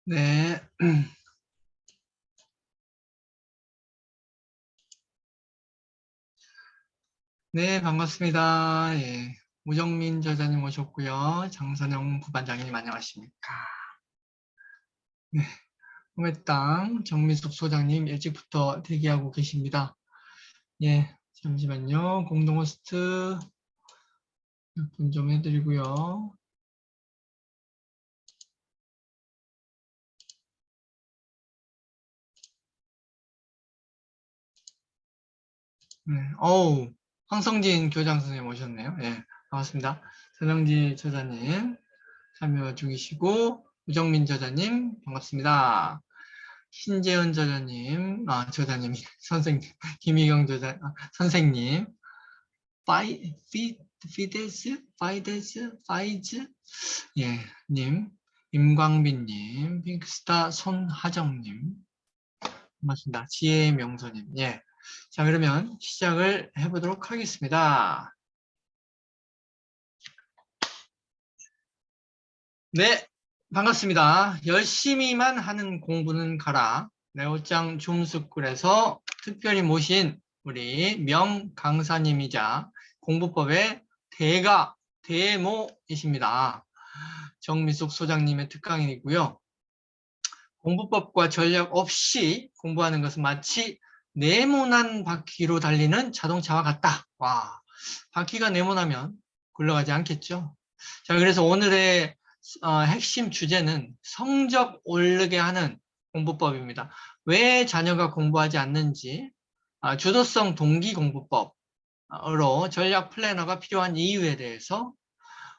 네. 네, 반갑습니다. 예. 우정민 저자님 오셨고요. 장선영 부반장님 안녕하십니까. 네. 홍해땅 정미숙 소장님 일찍부터 대기하고 계십니다. 예. 잠시만요. 공동 호스트 몇 분 좀 해드리고요. 네. 어우, 황성진 교장 선생님 오셨네요. 예. 반갑습니다. 전영지 저자님 참여 중이시고, 우정민 저자님 반갑습니다. 신재현 저자님, 저자님, 선생님, 김희경 선생님, 파이즈, 예, 님, 임광빈님, 핑크스타 손하정님, 고맙습니다. 지혜의 명소님, 예. 자, 그러면 시작을 해보도록 하겠습니다. 네, 반갑습니다. 열심히만 하는 공부는 가라. 네오짱 줌스쿨에서 특별히 모신 우리 명 강사님이자 공부법의 대모이십니다. 정미숙 소장님의 특강이고요. 공부법과 전략 없이 공부하는 것은 마치 네모난 바퀴로 달리는 자동차와 같다. 와, 바퀴가 네모나면 굴러가지 않겠죠. 자, 그래서 오늘의 핵심 주제는 성적 오르게 하는 공부법입니다. 왜 자녀가 공부하지 않는지, 주도성 동기 공부법으로 전략 플래너가 필요한 이유에 대해서,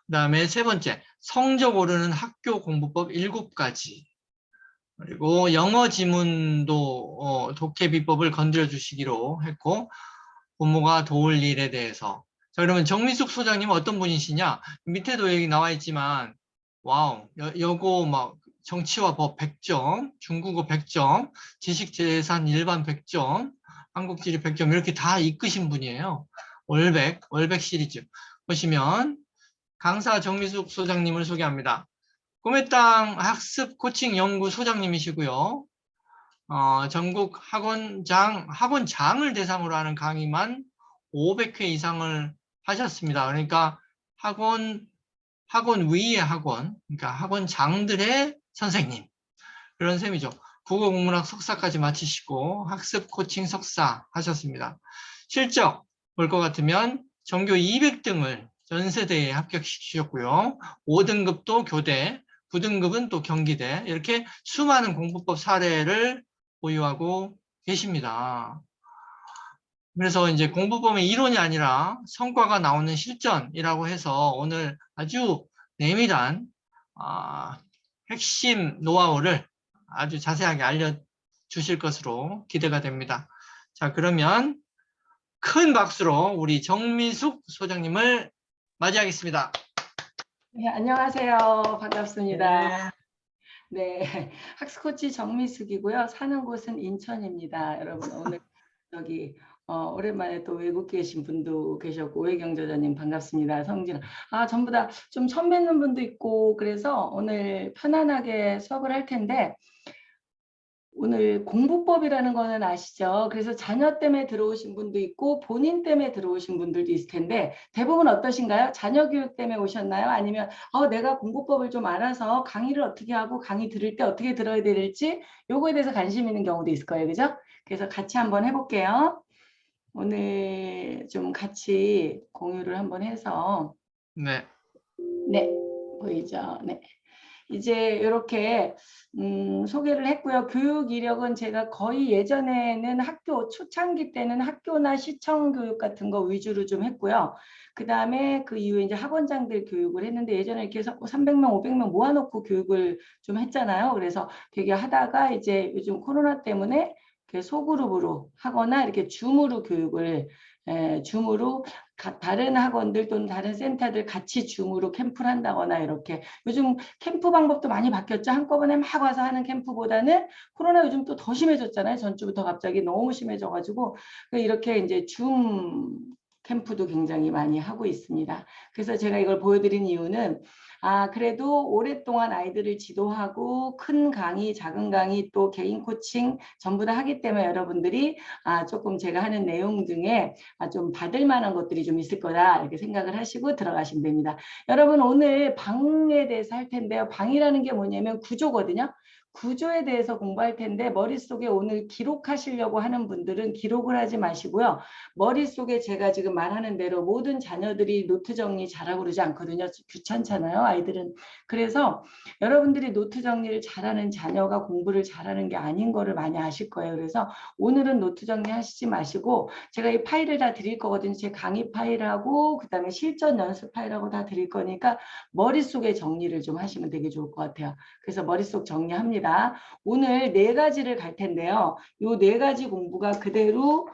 그 다음에 세 번째, 성적 오르는 학교 공부법 7가지, 그리고 영어 지문도 독해 비법을 건드려 주시기로 했고, 부모가 도울 일에 대해서. 자, 그러면 정미숙 소장님은 어떤 분이시냐? 밑에도 여기 나와 있지만, 와우, 요거 막 정치와 법 100점, 중국어 100점, 지식재산 일반 100점, 한국지리 100점 이렇게 다 이끄신 분이에요. 월백 시리즈. 보시면 강사 정미숙 소장님을 소개합니다. 꿈의 땅 학습 코칭 연구 소장님이시고요. 전국 학원장을 대상으로 하는 강의만 500회 이상을 하셨습니다. 그러니까 학원 위의 학원, 그러니까 학원장들의 선생님. 그런 셈이죠. 국어국문학 석사까지 마치시고 학습 코칭 석사 하셨습니다. 실적 볼 것 같으면 전교 200등을 전세대에 합격시키셨고요. 5등급도 교대, 9등급은 또 경기대, 이렇게 수많은 공부법 사례를 보유하고 계십니다. 그래서 이제 공부법의 이론이 아니라 성과가 나오는 실전이라고 해서 오늘 아주 내밀한 핵심 노하우를 아주 자세하게 알려주실 것으로 기대가 됩니다. 자, 그러면 큰 박수로 우리 정미숙 소장님을 맞이하겠습니다. 네, 안녕하세요. 반갑습니다. 네. 네, 학습코치 정미숙이고요. 사는 곳은 인천입니다. 여러분 오늘 여기 오랜만에 또 외국 계신 분도 계셨고 오혜경 저자님 반갑습니다. 성진아. 전부 다 좀 처음 뵙는 분도 있고 그래서 오늘 편안하게 수업을 할 텐데 오늘 공부법이라는 거는 아시죠? 그래서 자녀 때문에 들어오신 분도 있고 본인 때문에 들어오신 분들도 있을 텐데 대부분 어떠신가요? 자녀 교육 때문에 오셨나요? 아니면 내가 공부법을 좀 알아서 강의를 어떻게 하고 강의 들을 때 어떻게 들어야 될지 요거에 대해서 관심 있는 경우도 있을 거예요. 그죠? 그래서 같이 한번 해볼게요. 오늘 좀 같이 공유를 한번 해서 네. 네, 보이죠? 네. 이제 이렇게 소개를 했고요. 교육 이력은 제가 거의 예전에는 학교 초창기 때는 학교나 시청 교육 같은 거 위주로 좀 했고요. 그 다음에 그 이후에 이제 학원장들 교육을 했는데 예전에 이렇게 300명, 500명 모아놓고 교육을 좀 했잖아요. 그래서 되게 하다가 이제 요즘 코로나 때문에 소그룹으로 하거나 이렇게 줌으로 교육을 줌으로 다른 학원들 또는 다른 센터들 같이 줌으로 캠프를 한다거나 이렇게 요즘 캠프 방법도 많이 바뀌었죠. 한꺼번에 막 와서 하는 캠프보다는 코로나 요즘 또 더 심해졌잖아요. 전주부터 갑자기 너무 심해져가지고 이렇게 이제 줌 캠프도 굉장히 많이 하고 있습니다. 그래서 제가 이걸 보여드린 이유는 그래도 오랫동안 아이들을 지도하고 큰 강의, 작은 강의 또 개인 코칭 전부 다 하기 때문에 여러분들이 조금 제가 하는 내용 중에 좀 받을 만한 것들이 좀 있을 거다 이렇게 생각을 하시고 들어가시면 됩니다. 여러분 오늘 방에 대해서 할 텐데요. 방이라는 게 뭐냐면 구조거든요. 구조에 대해서 공부할 텐데 머릿속에 오늘 기록하시려고 하는 분들은 기록을 하지 마시고요. 머릿속에 제가 지금 말하는 대로 모든 자녀들이 노트 정리 잘하고 그러지 않거든요. 귀찮잖아요, 아이들은. 그래서 여러분들이 노트 정리를 잘하는 자녀가 공부를 잘하는 게 아닌 거를 많이 아실 거예요. 그래서 오늘은 노트 정리 하시지 마시고 제가 이 파일을 다 드릴 거거든요. 제 강의 파일하고 그다음에 실전 연습 파일하고 다 드릴 거니까 머릿속에 정리를 좀 하시면 되게 좋을 것 같아요. 그래서 머릿속 정리합니다. 오늘 4가지를 갈 텐데요. 요 4가지 공부가 그대로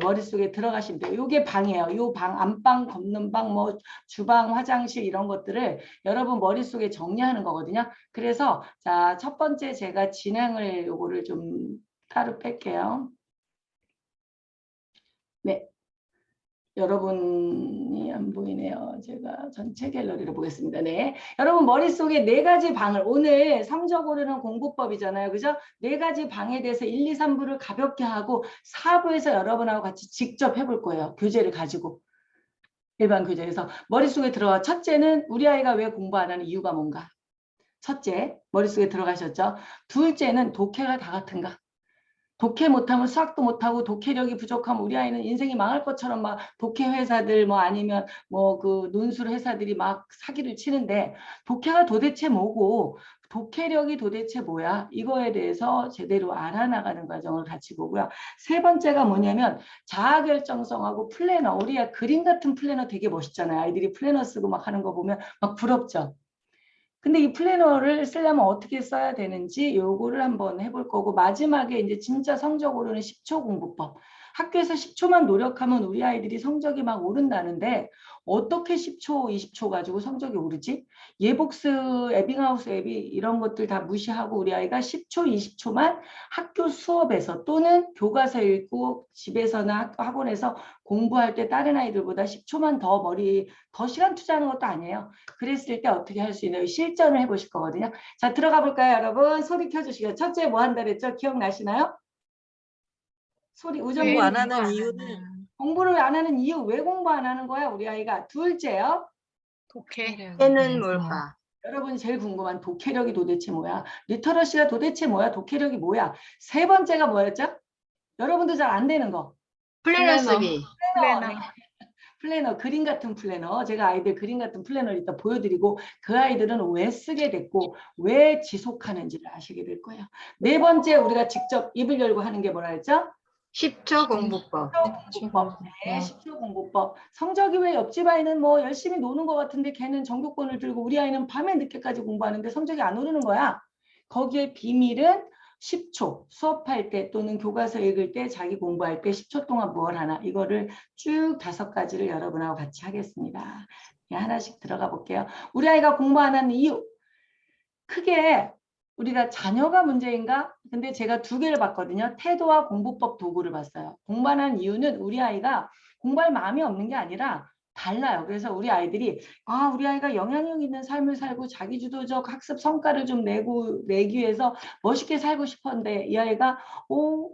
머릿속에 들어가시면 돼요. 요게 방이에요. 요 방, 안방, 걷는 방, 뭐 주방, 화장실 이런 것들을 여러분 머릿속에 정리하는 거거든요. 그래서 자, 첫 번째 제가 진행을 요거를 좀 따로 뺄게요. 네. 여러분이 안 보이네요. 제가 전체 갤러리를 보겠습니다. 네. 여러분 머릿속에 4가지 방을 오늘 성적으로는 공부법이잖아요. 그죠? 4가지 방에 대해서 1, 2, 3부를 가볍게 하고 4부에서 여러분하고 같이 직접 해볼 거예요. 교재를 가지고. 일반 교재에서 머릿속에 들어와. 첫째는 우리 아이가 왜 공부 안 하는 이유가 뭔가. 첫째, 머릿속에 들어가셨죠? 둘째는 독해가 다 같은가? 독해 못하면 수학도 못하고 독해력이 부족하면 우리 아이는 인생이 망할 것처럼 막 독해 회사들 뭐 아니면 뭐 그 논술 회사들이 막 사기를 치는데 독해가 도대체 뭐고 독해력이 도대체 뭐야? 이거에 대해서 제대로 알아나가는 과정을 같이 보고요. 세 번째가 뭐냐면 자아결정성하고 플래너. 우리가 그림 같은 플래너 되게 멋있잖아요. 아이들이 플래너 쓰고 막 하는 거 보면 막 부럽죠. 근데 이 플래너를 쓰려면 어떻게 써야 되는지 요거를 한번 해볼 거고 마지막에 이제 진짜 성적으로는 10초 공부법. 학교에서 10초만 노력하면 우리 아이들이 성적이 막 오른다는데 어떻게 10초, 20초 가지고 성적이 오르지? 예복스, 에빙하우스 앱이 이런 것들 다 무시하고 우리 아이가 10초, 20초만 학교 수업에서 또는 교과서 읽고 집에서나 학원에서 공부할 때 다른 아이들보다 10초만 더 더 시간 투자하는 것도 아니에요. 그랬을 때 어떻게 할 수 있나요? 실전을 해보실 거거든요. 자, 들어가 볼까요, 여러분? 소리 켜주시고요. 첫째 뭐 한다 그랬죠? 기억나시나요? 소리 공부 우정님 안 하는 이유는 공부를 안 하는 이유 왜 공부 안 하는 거야 우리 아이가? 둘째요. 독해는 뭘까? 여러분이 제일 궁금한 독해력이 도대체 뭐야? 리터러시가 도대체 뭐야? 독해력이 뭐야? 세 번째가 뭐였죠? 여러분도 잘 안 되는 거. 플래너 쓰기. 플래너. 플래너, 그림 같은 플래너. 제가 아이들 그림 같은 플래너를 이따 보여드리고 그 아이들은 왜 쓰게 됐고 왜 지속하는지를 아시게 될 거예요. 네 번째 우리가 직접 입을 열고 하는 게 뭐라 했죠? 10초 공부법. 10초 공부법. 네, 10초 공부법. 성적이 왜 옆집 아이는 뭐 열심히 노는 것 같은데 걔는 전교권을 들고 우리 아이는 밤에 늦게까지 공부하는데 성적이 안 오르는 거야. 거기에 비밀은 10초 수업할 때 또는 교과서 읽을 때 자기 공부할 때 10초 동안 뭘 하나 이거를 쭉 5가지를 여러분하고 같이 하겠습니다. 네, 하나씩 들어가 볼게요. 우리 아이가 공부 안 하는 이유 크게 우리가 자녀가 문제인가? 근데 제가 2개를 봤거든요. 태도와 공부법 도구를 봤어요. 공부 안 하는 이유는 우리 아이가 공부할 마음이 없는 게 아니라 달라요. 그래서 우리 아이들이 우리 아이가 영향력 있는 삶을 살고 자기주도적 학습 성과를 좀 내기 위해서 멋있게 살고 싶었는데 이 아이가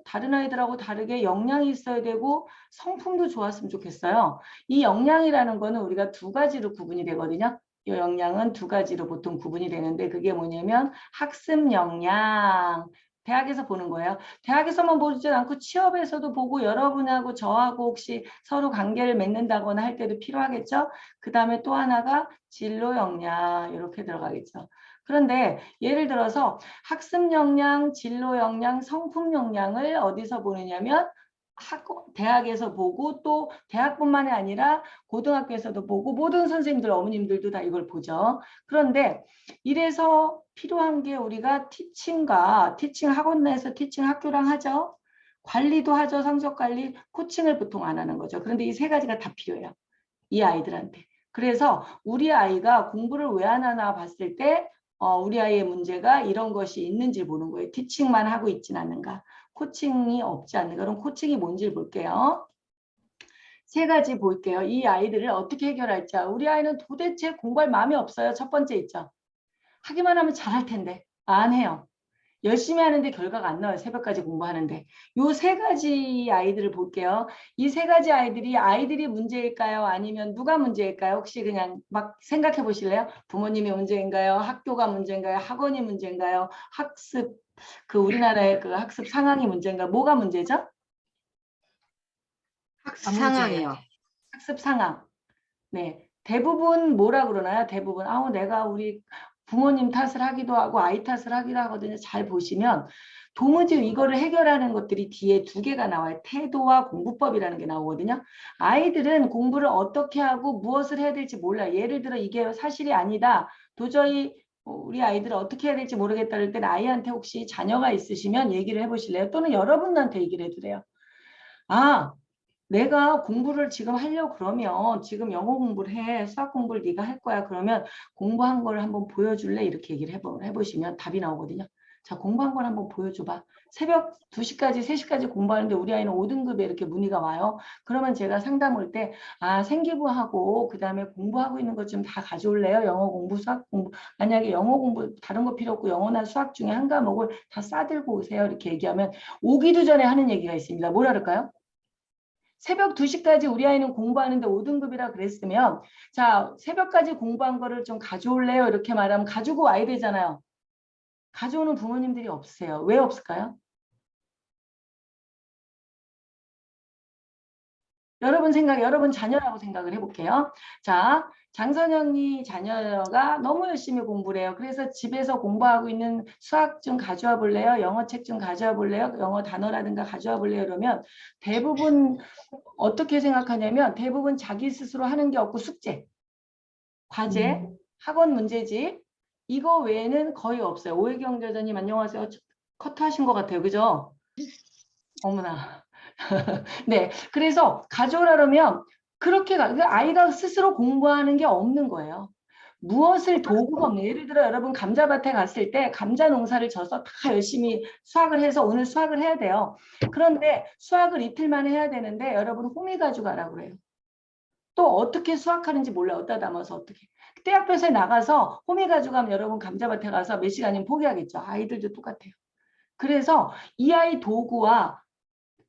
다른 아이들하고 다르게 역량이 있어야 되고 성품도 좋았으면 좋겠어요. 이 역량이라는 거는 우리가 2가지로 구분이 되거든요. 이 역량은 2가지로 보통 구분이 되는데 그게 뭐냐면 학습 역량. 대학에서 보는 거예요. 대학에서만 보지 않고 취업에서도 보고 여러분하고 저하고 혹시 서로 관계를 맺는다거나 할 때도 필요하겠죠. 그 다음에 또 하나가 진로 역량 이렇게 들어가겠죠. 그런데 예를 들어서 학습 역량, 진로 역량, 성품 역량을 어디서 보느냐면 대학에서 보고 또 대학뿐만이 아니라 고등학교에서도 보고 모든 선생님들, 어머님들도 다 이걸 보죠. 그런데 이래서 필요한 게 우리가 티칭 학원 내에서 티칭 학교랑 하죠. 관리도 하죠. 성적 관리, 코칭을 보통 안 하는 거죠. 그런데 이 3가지가 다 필요해요. 이 아이들한테. 그래서 우리 아이가 공부를 왜 안 하나 봤을 때 우리 아이의 문제가 이런 것이 있는지 보는 거예요. 티칭만 하고 있진 않는가. 코칭이 없지 않는가. 그럼 코칭이 뭔지 볼게요. 세 가지 볼게요. 이 아이들을 어떻게 해결할지. 우리 아이는 도대체 공부할 마음이 없어요. 첫 번째 있죠. 하기만 하면 잘할 텐데 안 해요. 열심히 하는데 결과가 안 나와요. 새벽까지 공부하는데. 요 세 가지 아이들을 볼게요. 이 세 가지 아이들이 문제일까요? 아니면 누가 문제일까요? 혹시 그냥 막 생각해 보실래요? 부모님이 문제인가요? 학교가 문제인가요? 학원이 문제인가요? 학습, 우리나라의 그 학습 상황이 문제인가요? 뭐가 문제죠? 학습 상황이요. 학습 상황. 네. 대부분 뭐라 그러나요? 대부분 내가 우리 부모님 탓을 하기도 하고 아이 탓을 하기도 하거든요. 잘 보시면 도무지 이거를 해결하는 것들이 뒤에 두 개가 나와요. 태도와 공부법이라는 게 나오거든요. 아이들은 공부를 어떻게 하고 무엇을 해야 될지 몰라요. 예를 들어 이게 사실이 아니다. 도저히 우리 아이들을 어떻게 해야 될지 모르겠다 할 때는 아이한테 혹시 자녀가 있으시면 얘기를 해보실래요? 또는 여러분한테 얘기를 해도 돼요. 내가 공부를 지금 하려고 그러면 지금 영어 공부를 해. 수학 공부를 네가 할 거야. 그러면 공부한 걸 한번 보여줄래? 이렇게 얘기를 해보시면 답이 나오거든요. 자, 공부한 걸 한번 보여줘봐. 새벽 2시까지, 3시까지 공부하는데 우리 아이는 5등급에 이렇게 문의가 와요. 그러면 제가 상담 올 때, 생기부하고 그 다음에 공부하고 있는 것 좀 다 가져올래요? 영어 공부, 수학 공부. 만약에 영어 공부 다른 거 필요 없고 영어나 수학 중에 한 과목을 다 싸들고 오세요. 이렇게 얘기하면 오기도 전에 하는 얘기가 있습니다. 뭐라 그럴까요? 새벽 2시까지 우리 아이는 공부하는데 5등급이라 그랬으면 자, 새벽까지 공부한 거를 좀 가져올래요? 이렇게 말하면 가지고 와야 되잖아요. 가져오는 부모님들이 없으세요. 왜 없을까요? 여러분 자녀라고 생각을 해볼게요. 자, 장선영이 자녀가 너무 열심히 공부를 해요. 그래서 집에서 공부하고 있는 수학 좀 가져와 볼래요? 영어 책 좀 가져와 볼래요? 영어 단어라든가 가져와 볼래요? 그러면 대부분 어떻게 생각하냐면 대부분 자기 스스로 하는 게 없고 숙제, 과제, 학원 문제집 이거 외에는 거의 없어요. 오해경 저자님 안녕하세요. 커트하신 것 같아요. 그죠? 어머나. 네, 그래서 가져오라면 그렇게 아이가 스스로 공부하는 게 없는 거예요. 무엇을 도구가 없는 예를 들어 여러분 감자밭에 갔을 때 감자 농사를 져서 다 열심히 수확을 해서 오늘 수확을 해야 돼요. 그런데 수확을 이틀 만에 해야 되는데 여러분 호미 가져가라고 그래요. 또 어떻게 수확하는지 몰라요. 어디다 담아서 어떻게. 대학교에 나가서 호미 가져가면 여러분 감자밭에 가서 몇 시간이면 포기하겠죠. 아이들도 똑같아요. 그래서 이 아이 도구와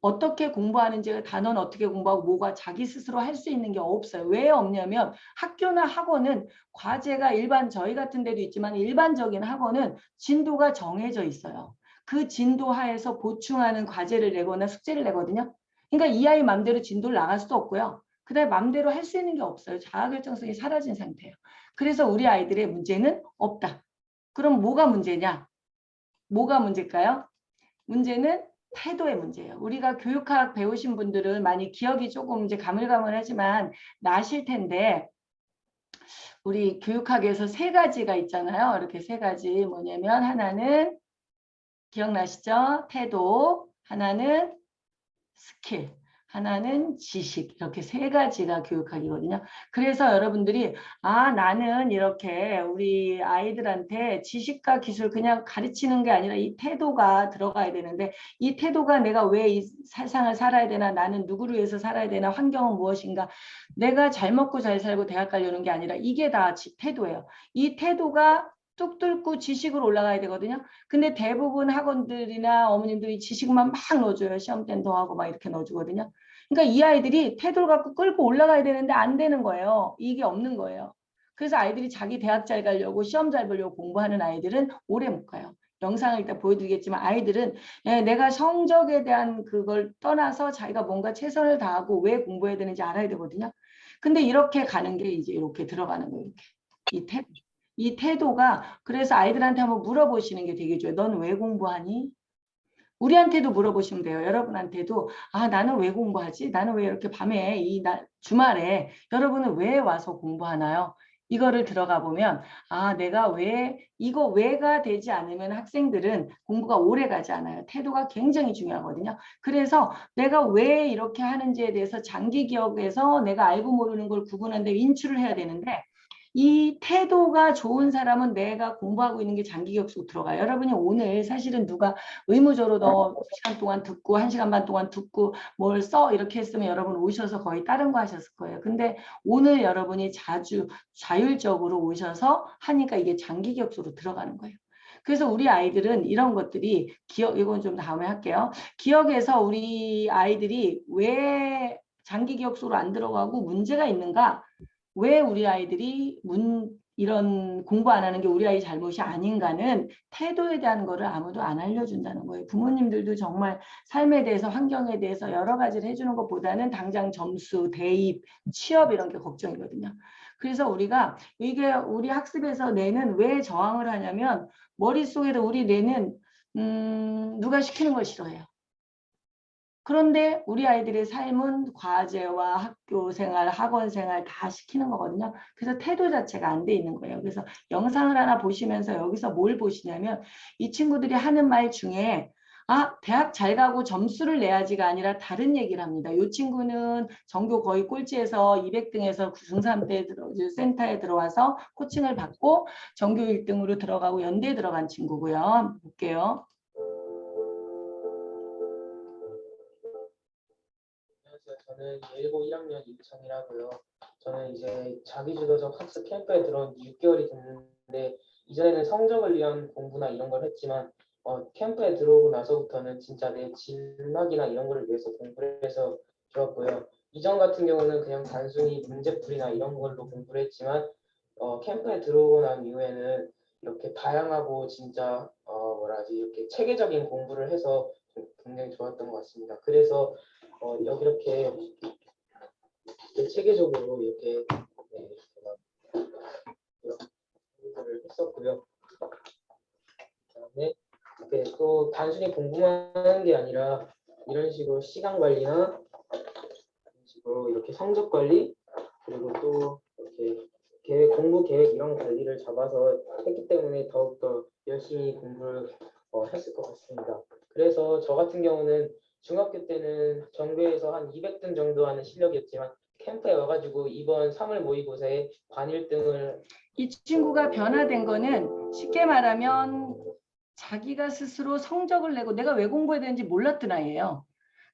어떻게 공부하는지 단어는 어떻게 공부하고 뭐가 자기 스스로 할 수 있는 게 없어요. 왜 없냐면 학교나 학원은 과제가 저희 같은 데도 있지만 일반적인 학원은 진도가 정해져 있어요. 그 진도 하에서 보충하는 과제를 내거나 숙제를 내거든요. 그러니까 이 아이 맘대로 진도를 나갈 수도 없고요. 그다음에 맘대로 할 수 있는 게 없어요. 자아결정성이 사라진 상태예요. 그래서 우리 아이들의 문제는 없다. 그럼 뭐가 문제냐? 뭐가 문제일까요? 문제는 태도의 문제예요. 우리가 교육학 배우신 분들은 많이 기억이 조금 이제 가물가물하지만 나실 텐데 우리 교육학에서 세 가지가 있잖아요. 이렇게 세 가지 뭐냐면 하나는 기억나시죠? 태도, 하나는 스킬, 하나는 지식 이렇게 세 가지가 교육학이거든요. 그래서 여러분들이 나는 이렇게 우리 아이들한테 지식과 기술 그냥 가르치는 게 아니라 이 태도가 들어가야 되는데 이 태도가 내가 왜 이 세상을 살아야 되나 나는 누구를 위해서 살아야 되나 환경은 무엇인가 내가 잘 먹고 잘 살고 대학 가려는 게 아니라 이게 다 태도예요. 이 태도가 뚝 뚫고 지식으로 올라가야 되거든요. 근데 대부분 학원들이나 어머님들이 지식만 막 넣어줘요. 시험 때는 더 하고 막 이렇게 넣어주거든요. 그러니까 이 아이들이 태도를 갖고 끌고 올라가야 되는데 안 되는 거예요. 이게 없는 거예요. 그래서 아이들이 자기 대학 잘 가려고 시험 잘 보려고 공부하는 아이들은 오래 못 가요. 영상을 이따 보여드리겠지만 아이들은 내가 성적에 대한 그걸 떠나서 자기가 뭔가 최선을 다하고 왜 공부해야 되는지 알아야 되거든요. 근데 이렇게 가는 게 이제 이렇게 들어가는 거예요. 이렇게. 이 태도가 그래서 아이들한테 한번 물어보시는 게 되게 좋아요. 넌 왜 공부하니? 우리한테도 물어보시면 돼요. 여러분한테도 나는 왜 공부하지? 나는 왜 이렇게 밤에 주말에 여러분은 왜 와서 공부하나요? 이거를 들어가 보면 내가 왜 이거 왜가 되지 않으면 학생들은 공부가 오래 가지 않아요. 태도가 굉장히 중요하거든요. 그래서 내가 왜 이렇게 하는지에 대해서 장기 기억에서 내가 알고 모르는 걸 구분하는데 인출을 해야 되는데 이 태도가 좋은 사람은 내가 공부하고 있는 게 장기 기억 속으로 들어가요. 여러분이 오늘 사실은 누가 의무적으로 너 2시간 동안 듣고 1시간 반 동안 듣고 뭘 써 이렇게 했으면 여러분 오셔서 거의 다른 거 하셨을 거예요. 근데 오늘 여러분이 자율적으로 오셔서 하니까 이게 장기 기억 속으로 들어가는 거예요. 그래서 우리 아이들은 이런 것들이 이건 좀 다음에 할게요. 기억에서 우리 아이들이 왜 장기 기억 속으로 안 들어가고 문제가 있는가? 왜 우리 아이들이 이런 공부 안 하는 게 우리 아이 잘못이 아닌가는 태도에 대한 거를 아무도 안 알려준다는 거예요. 부모님들도 정말 삶에 대해서 환경에 대해서 여러 가지를 해주는 것보다는 당장 점수, 대입, 취업 이런 게 걱정이거든요. 그래서 우리가 이게 우리 학습에서 뇌는 왜 저항을 하냐면 머릿속에도 우리 뇌는 누가 시키는 걸 싫어해요. 그런데 우리 아이들의 삶은 과제와 학교 생활, 학원 생활 다 시키는 거거든요. 그래서 태도 자체가 안 돼 있는 거예요. 그래서 영상을 하나 보시면서 여기서 뭘 보시냐면 이 친구들이 하는 말 중에 대학 잘 가고 점수를 내야지가 아니라 다른 얘기를 합니다. 이 친구는 전교 거의 꼴찌에서 200등에서 중3 때 센터에 들어와서 코칭을 받고 전교 1등으로 들어가고 연대에 들어간 친구고요. 볼게요. 저는 예일고 1학년 임창이라고요. 저는 이제 자기주도적 학습 캠프에 들어온 6개월이 됐는데 이전에는 성적을 위한 공부나 이런 걸 했지만 캠프에 들어오고 나서부터는 진짜 내 진학이나 이런 거를 위해서 공부를 해서 좋았고요. 이전 같은 경우는 그냥 단순히 문제풀이나 이런 걸로 공부를 했지만 캠프에 들어오고 난 이후에는 이렇게 다양하고 진짜 이렇게 체계적인 공부를 해서 굉장히 좋았던 것 같습니다. 그래서 여기 이렇게 체계적으로 이렇게 제가 공부를 했었고요. 그다음에 이렇게 또 단순히 공부만 하는 게 아니라 이런 식으로 시간 관리나 이런 식으로 이렇게 성적 관리 그리고 또 이렇게 공부 계획 이런 관리를 잡아서 했기 때문에 더욱더 열심히 공부를 했을 것 같습니다. 그래서 저 같은 경우는 중학교 때는 전교에서 한 200등 정도 하는 실력이었지만 캠프에 와가지고 이번 3월 모의고사에 반 1등을 이 친구가 변화된 거는 쉽게 말하면 자기가 스스로 성적을 내고 내가 왜 공부해야 되는지 몰랐던 아이예요.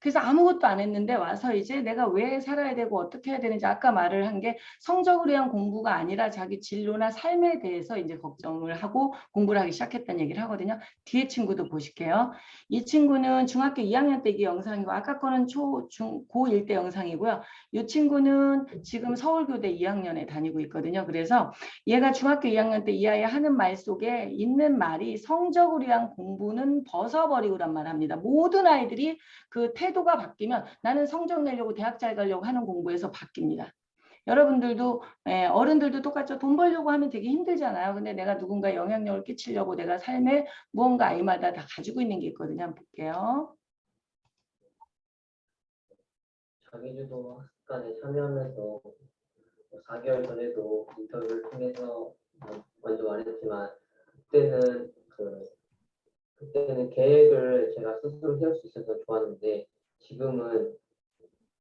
그래서 아무것도 안 했는데 와서 이제 내가 왜 살아야 되고 어떻게 해야 되는지 아까 말을 한 게 성적을 위한 공부가 아니라 자기 진로나 삶에 대해서 이제 걱정을 하고 공부를 하기 시작했다는 얘기를 하거든요. 뒤에 친구도 보실게요. 이 친구는 중학교 2학년 때 이게 영상이고 아까 거는 고1 때 영상이고요. 이 친구는 지금 서울교대 2학년에 다니고 있거든요. 그래서 얘가 중학교 2학년 때 이 아이 하는 말 속에 있는 말이 성적을 위한 공부는 벗어버리고란 말 합니다. 모든 아이들이 그 태도가 바뀌면 나는 성적 내려고 대학 잘 가려고 하는 공부에서 바뀝니다. 여러분들도 어른들도 똑같죠. 돈 벌려고 하면 되게 힘들잖아요. 근데 내가 누군가 영향력을 끼치려고 내가 삶에 무언가 아이마다 다 가지고 있는 게 있거든요. 한번 볼게요. 자기주도 학습관에 참여하면서 4개월 전에도 인터뷰를 통해서 먼저 말했지만 그때는 계획을 제가 스스로 세울 수 있어서 좋았는데 지금은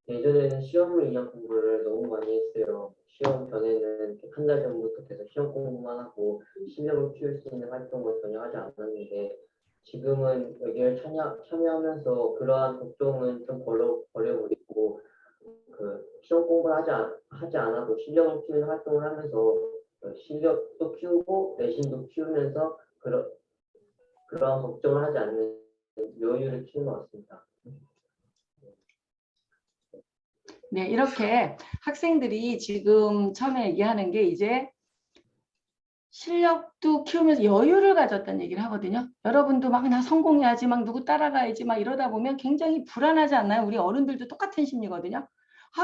예전에는 시험을 위한 공부를 너무 많이 했어요. 시험 전에는 한 달 전부터 계속 시험 공부만 하고 실력을 키울 수 있는 활동을 전혀 하지 않았는데 지금은 여기를 참여하면서 그러한 걱정은 좀 버려버리고 시험 공부를 하지 않아도 실력을 키우는 활동을 하면서 실력도 키우고 내신도 키우면서 그러한 걱정을 하지 않는 여유를 키운 것 같습니다. 네, 이렇게 학생들이 지금 처음에 얘기하는 게 이제 실력도 키우면서 여유를 가졌다는 얘기를 하거든요. 여러분도 막 나 성공해야지, 막 누구 따라가야지, 막 이러다 보면 굉장히 불안하지 않나요? 우리 어른들도 똑같은 심리거든요.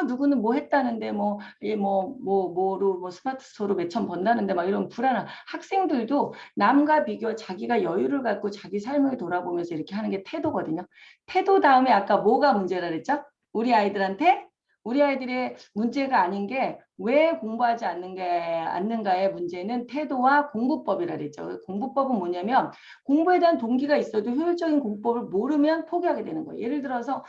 누구는 뭐 했다는데 뭐로 스마트 스토어로 몇천 번다는데 막 이런 불안한 학생들도 남과 비교 자기가 여유를 갖고 자기 삶을 돌아보면서 이렇게 하는 게 태도거든요. 태도 다음에 아까 뭐가 문제라 그랬죠? 우리 아이들한테 우리 아이들의 문제가 아닌 게 왜 공부하지 않는가의 문제는 태도와 공부법이라 그랬죠. 공부법은 뭐냐면 공부에 대한 동기가 있어도 효율적인 공부법을 모르면 포기하게 되는 거예요. 예를 들어서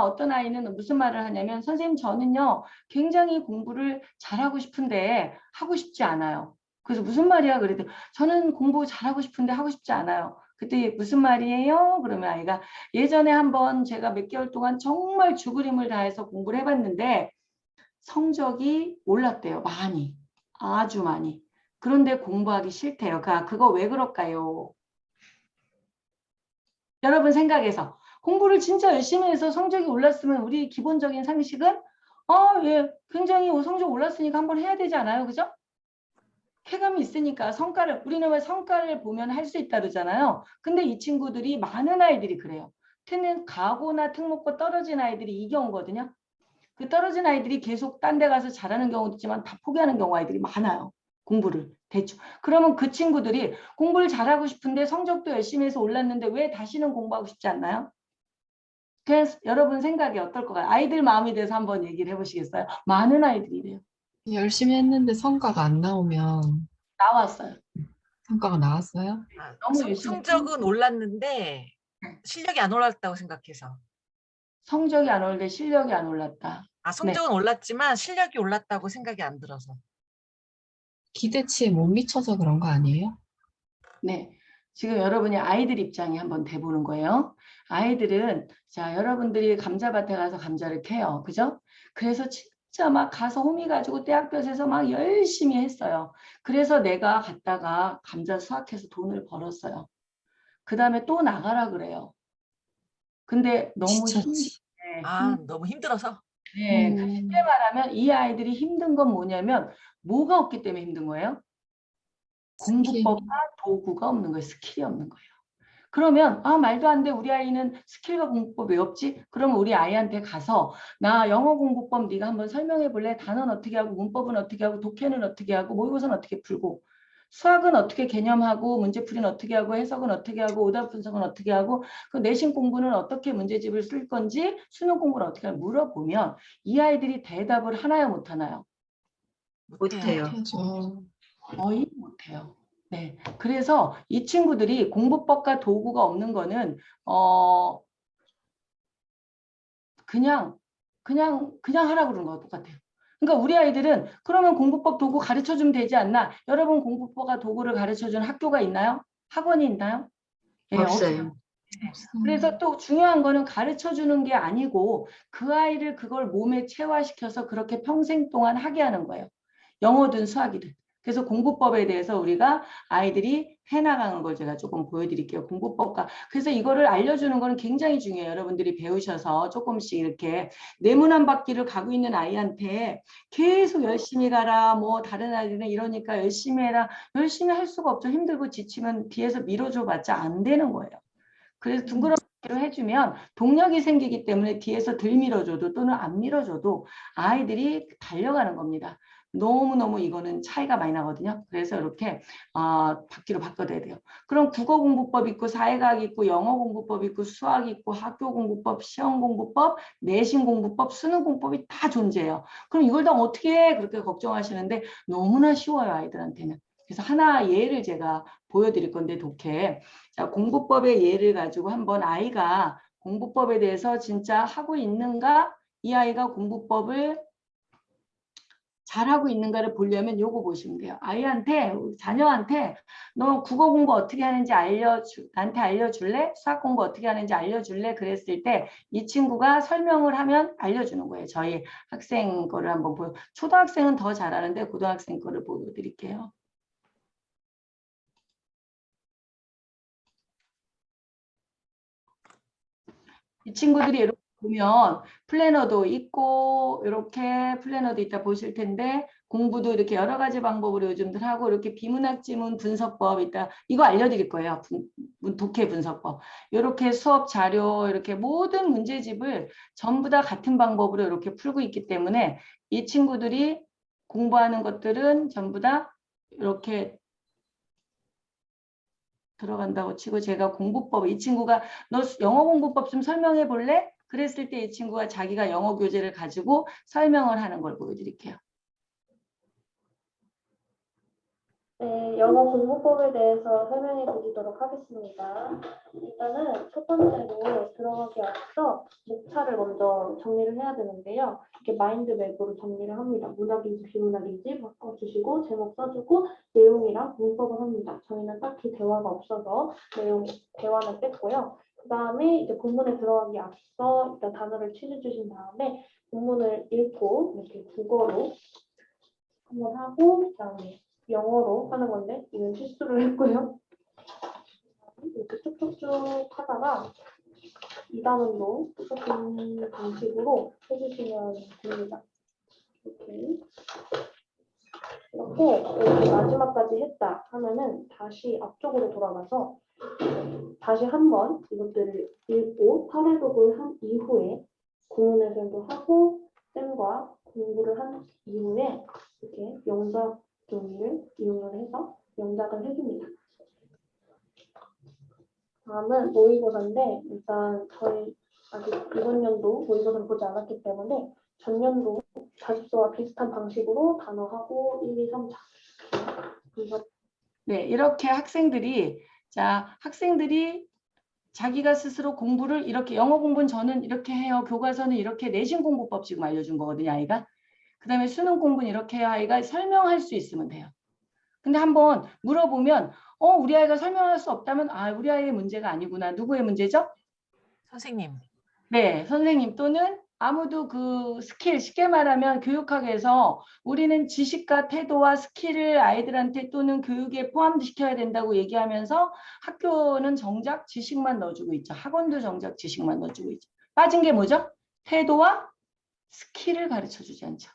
어떤 아이는 무슨 말을 하냐면 선생님 저는요 굉장히 공부를 잘하고 싶은데 하고 싶지 않아요. 그래서 무슨 말이야? 그래도 저는 공부 잘하고 싶은데 하고 싶지 않아요. 그때 무슨 말이에요? 그러면 아이가 예전에 한번 제가 몇 개월 동안 정말 죽을 힘을 다해서 공부를 해봤는데 성적이 올랐대요. 많이. 아주 많이. 그런데 공부하기 싫대요. 그거 왜 그럴까요? 여러분 생각해서 공부를 진짜 열심히 해서 성적이 올랐으면 우리 기본적인 상식은 예, 굉장히 성적 올랐으니까 한번 해야 되지 않아요? 그죠? 쾌감이 있으니까 우리는 왜 성과를 보면 할 수 있다 그러잖아요. 근데 이 친구들이 많은 아이들이 그래요. 가고나 특목고 떨어진 아이들이 이 경우거든요. 그 떨어진 아이들이 계속 딴 데 가서 잘하는 경우도 있지만 다 포기하는 경우 아이들이 많아요. 공부를 대충. 그러면 그 친구들이 공부를 잘하고 싶은데 성적도 열심히 해서 올랐는데 왜 다시는 공부하고 싶지 않나요? 그래서 여러분 생각이 어떨 것 같아요? 아이들 마음에 대해서 한번 얘기를 해보시겠어요? 많은 아이들이래요. 열심히 했는데 성과가 안 나오면 나왔어요. 성과가 나왔어요? 너무 열심히 성적은 올랐는데 실력이 안 올랐다고 생각해서. 성적이 안 올때 실력이 안 올랐다. 성적은 올랐지만 실력이 올랐다고 생각이 안 들어서. 기대치에 못 미쳐서 그런 거 아니에요? 네. 지금 여러분이 아이들 입장에 한번 대보는 거예요. 아이들은 자 여러분들이 감자밭에 가서 감자를 캐요. 그죠? 그래서 진짜 막 가서 호미 가지고 떼학볕에서 막 열심히 했어요. 그래서 내가 갔다가 감자 수확해서 돈을 벌었어요. 그 다음에 또 나가라 그래요. 근데 너무 지쳤지. 너무 힘들어서. 네, 쉽게 말하면 이 아이들이 힘든 건 뭐냐면 뭐가 없기 때문에 힘든 거예요? 공부법과 도구가 없는 거예요. 스킬이 없는 거예요. 그러면 말도 안 돼. 우리 아이는 스킬과 공부법 왜 없지? 그러면 우리 아이한테 가서 나 영어 공부법 네가 한번 설명해 볼래? 단어는 어떻게 하고 문법은 어떻게 하고 독해는 어떻게 하고 모의고사는 어떻게 풀고 수학은 어떻게 개념하고 문제풀이는 어떻게 하고 해석은 어떻게 하고 오답 분석은 어떻게 하고 그 내신 공부는 어떻게 문제집을 쓸 건지 수능 공부를 어떻게 할지 물어보면 이 아이들이 대답을 하나요 못 하나요? 못해요. 거의 못해요. 네, 그래서 이 친구들이 공부법과 도구가 없는 거는 그냥 하라고 그러는 거랑 똑같아요. 그러니까 우리 아이들은 그러면 공부법 도구 가르쳐주면 되지 않나? 여러분 공부법과 도구를 가르쳐주는 학교가 있나요? 학원이 있나요? 예, 없어요. 그래서 또 중요한 거는 가르쳐주는 게 아니고 그 아이를 그걸 몸에 체화시켜서 그렇게 평생 동안 하게 하는 거예요. 영어든 수학이든. 그래서 공부법에 대해서 우리가 아이들이 해나가는 걸 제가 조금 보여드릴게요. 공부법과. 그래서 이거를 알려주는 거는 굉장히 중요해요. 여러분들이 배우셔서 조금씩 이렇게 네모난 바퀴를 가고 있는 아이한테 계속 열심히 가라, 뭐 다른 아이들은 이러니까 열심히 해라. 열심히 할 수가 없죠. 힘들고 지치면 뒤에서 밀어줘 봤자 안 되는 거예요. 그래서 둥그렇게로 해주면 동력이 생기기 때문에 뒤에서 덜 밀어줘도 또는 안 밀어줘도 아이들이 달려가는 겁니다. 너무너무 이거는 차이가 많이 나거든요. 그래서 이렇게 바퀴로 바꿔야 돼요. 그럼 국어 공부법 있고 사회과학 있고 영어 공부법 있고 수학 있고 학교 공부법, 시험 공부법, 내신 공부법, 수능 공부법이 다 존재해요. 그럼 이걸 다 어떻게 해? 그렇게 걱정하시는데 너무나 쉬워요, 아이들한테는. 그래서 하나 예를 제가 보여드릴 건데 독해. 자, 공부법의 예를 가지고 한번 아이가 공부법에 대해서 진짜 하고 있는가? 이 아이가 공부법을 잘하고 있는가를 보려면 요거 보시면 돼요. 아이한테, 자녀한테 너 국어 공부 어떻게 하는지 나한테 알려줄래? 수학 공부 어떻게 하는지 알려줄래? 그랬을 때 이 친구가 설명을 하면 알려주는 거예요. 저희 학생 거를 한번 초등학생은 더 잘하는데 고등학생 거를 보여드릴게요. 이 친구들이 이렇게 보면 플래너도 있고 이렇게 플래너도 있다 보실 텐데 공부도 이렇게 여러 가지 방법으로 요즘들 하고 이렇게 비문학 지문 분석법 있다. 이거 알려드릴 거예요. 독해 분석법. 이렇게 수업 자료 이렇게 모든 문제집을 전부 다 같은 방법으로 이렇게 풀고 있기 때문에 이 친구들이 공부하는 것들은 전부 다 이렇게 들어간다고 치고 제가 공부법 이 친구가 너 영어 공부법 좀 설명해 볼래? 그랬을 때 이 친구가 자기가 영어 교재를 가지고 설명을 하는 걸 보여드릴게요. 네, 영어 공부법에 대해서 설명해 드리도록 하겠습니다. 일단은 첫 번째로 들어가기 앞서 목차를 먼저 정리를 해야 되는데요. 이렇게 마인드맵으로 정리를 합니다. 문학인지 비문학인지 바꿔주시고 제목 써주고 내용이랑 문법을 합니다. 저희는 딱히 대화가 없어서 대화는 뺐고요. 그 다음에 이제 본문에 들어가기 앞서 일단 단어를 취해주신 다음에 본문을 읽고 이렇게 국어로 한번 하고 그 다음에 영어로 하는 건데 이건 실수를 했고요. 이렇게 쭉쭉쭉 하다가 2단원도 똑같은 방식으로 해주시면 됩니다. 이렇게 마지막까지 했다 하면은 다시 앞쪽으로 돌아가서 다시 한번 이것들을 읽고 탈해독을 한 이후에 구문해설도 하고 쌤과 공부를 한 이후에 이렇게 영작 종이를 이용을 해서 영작을 해줍니다. 다음은 모의고사인데 일단 저희 아직 이번 연도 모의고사를 보지 않았기 때문에 전년도 자습서와 비슷한 방식으로 단어하고 1, 2, 3, 4 네, 이렇게 학생들이 자기가 스스로 공부를 이렇게 영어 공부는 저는 이렇게 해요. 교과서는 이렇게 내신 공부법 지금 알려준 거거든요, 아이가. 그 다음에 수능 공부는 이렇게 해야 아이가 설명할 수 있으면 돼요. 근데 한번 물어보면 우리 아이가 설명할 수 없다면 우리 아이의 문제가 아니구나. 누구의 문제죠? 선생님. 네, 선생님 또는 아무도 그 스킬, 쉽게 말하면 교육학에서 우리는 지식과 태도와 스킬을 아이들한테 또는 교육에 포함시켜야 된다고 얘기하면서 학교는 정작 지식만 넣어주고 있죠. 학원도 정작 지식만 넣어주고 있죠. 빠진 게 뭐죠? 태도와 스킬을 가르쳐주지 않죠.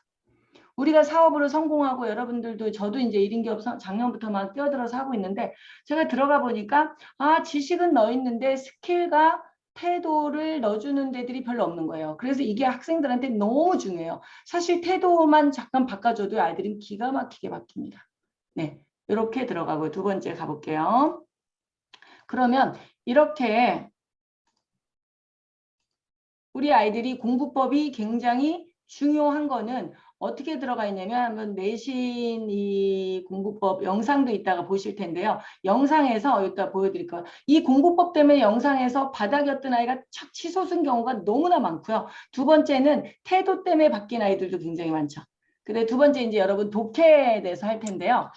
우리가 사업으로 성공하고 여러분들도 저도 이제 1인 기업 작년부터 막 뛰어들어서 하고 있는데 제가 들어가 보니까 지식은 넣어 있는데 스킬과 태도를 넣어주는 데들이 별로 없는 거예요. 그래서 이게 학생들한테 너무 중요해요. 사실 태도만 잠깐 바꿔줘도 아이들은 기가 막히게 바뀝니다. 네, 이렇게 들어가고 두 번째 가볼게요. 그러면 이렇게 우리 아이들이 공부법이 굉장히 중요한 거는 어떻게 들어가 있냐면 한번 내신 이 공부법 영상도 이따가 보실 텐데요. 영상에서 이따 보여드릴 거예요. 이 공부법 때문에 영상에서 바닥이었던 아이가 착 치솟은 경우가 너무나 많고요. 두 번째는 태도 때문에 바뀐 아이들도 굉장히 많죠. 근데 두 번째 이제 여러분 독해에 대해서 할 텐데요.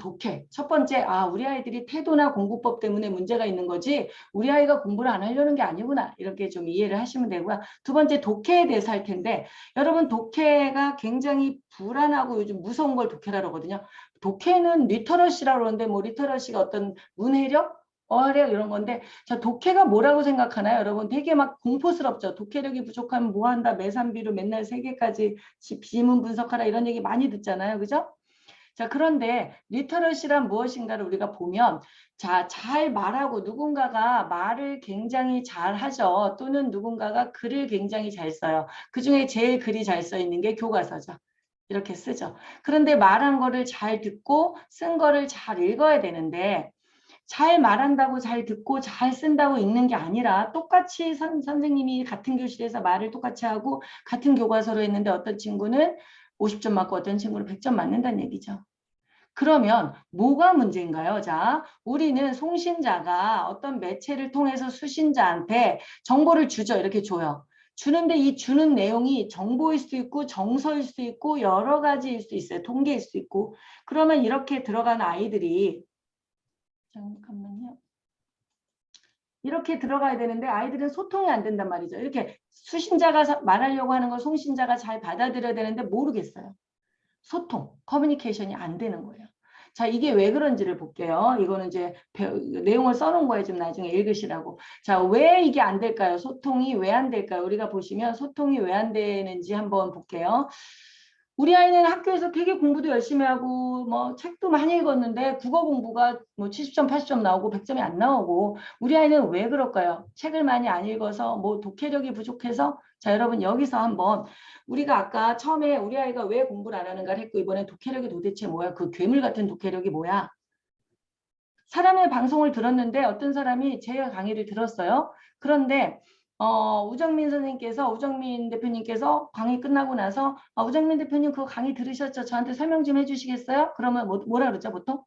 독해. 첫 번째, 우리 아이들이 태도나 공부법 때문에 문제가 있는 거지 우리 아이가 공부를 안 하려는 게 아니구나. 이렇게 좀 이해를 하시면 되고요. 두 번째 독해에 대해서 할 텐데 여러분 독해가 굉장히 불안하고 요즘 무서운 걸 독해라고 하거든요. 독해는 리터러시라고 그러는데 뭐 리터러시가 어떤 문해력? 어력 이런 건데 자 독해가 뭐라고 생각하나요? 여러분 되게 막 공포스럽죠. 독해력이 부족하면 뭐 한다. 매산비로 맨날 3개까지 지문 분석하라 이런 얘기 많이 듣잖아요. 그죠? 자 그런데 리터러시란 무엇인가를 우리가 보면 잘 말하고 누군가가 말을 굉장히 잘 하죠. 또는 누군가가 글을 굉장히 잘 써요. 그중에 제일 글이 잘 써 있는 게 교과서죠. 이렇게 쓰죠. 그런데 말한 거를 잘 듣고 쓴 거를 잘 읽어야 되는데 잘 말한다고 잘 듣고 잘 쓴다고 읽는 게 아니라 똑같이 선생님이 같은 교실에서 말을 똑같이 하고 같은 교과서로 했는데 어떤 친구는 50점 맞고 어떤 친구는 100점 맞는다는 얘기죠. 그러면 뭐가 문제인가요? 자, 우리는 송신자가 어떤 매체를 통해서 수신자한테 정보를 주죠. 이렇게 줘요. 주는데 이 주는 내용이 정보일 수도 있고 정서일 수도 있고 여러 가지일 수도 있어요. 통계일 수도 있고. 그러면 이렇게 들어간 아이들이 잠깐만요. 이렇게 들어가야 되는데 아이들은 소통이 안 된단 말이죠. 이렇게 수신자가 말하려고 하는 걸 송신자가 잘 받아들여야 되는데 모르겠어요. 소통, 커뮤니케이션이 안 되는 거예요. 자, 이게 왜 그런지를 볼게요. 이거는 이제 내용을 써놓은 거예요. 좀 나중에 읽으시라고. 자, 왜 이게 안 될까요? 소통이 왜 안 될까요? 우리가 보시면 소통이 왜 안 되는지 한번 볼게요. 우리 아이는 학교에서 되게 공부도 열심히 하고 뭐 책도 많이 읽었는데 국어 공부가 뭐 70점, 80점 나오고 100점이 안 나오고 우리 아이는 왜 그럴까요? 책을 많이 안 읽어서 뭐 독해력이 부족해서 자, 여러분 여기서 한번 우리가 아까 처음에 우리 아이가 왜 공부를 안 하는가를 했고 이번에 독해력이 도대체 뭐야? 그 괴물 같은 독해력이 뭐야? 사람의 방송을 들었는데 어떤 사람이 제 강의를 들었어요. 그런데 우정민 대표님께서 강의 끝나고 나서 우정민 대표님 그 강의 들으셨죠? 저한테 설명 좀 해주시겠어요? 그러면 뭐라 그러죠 보통?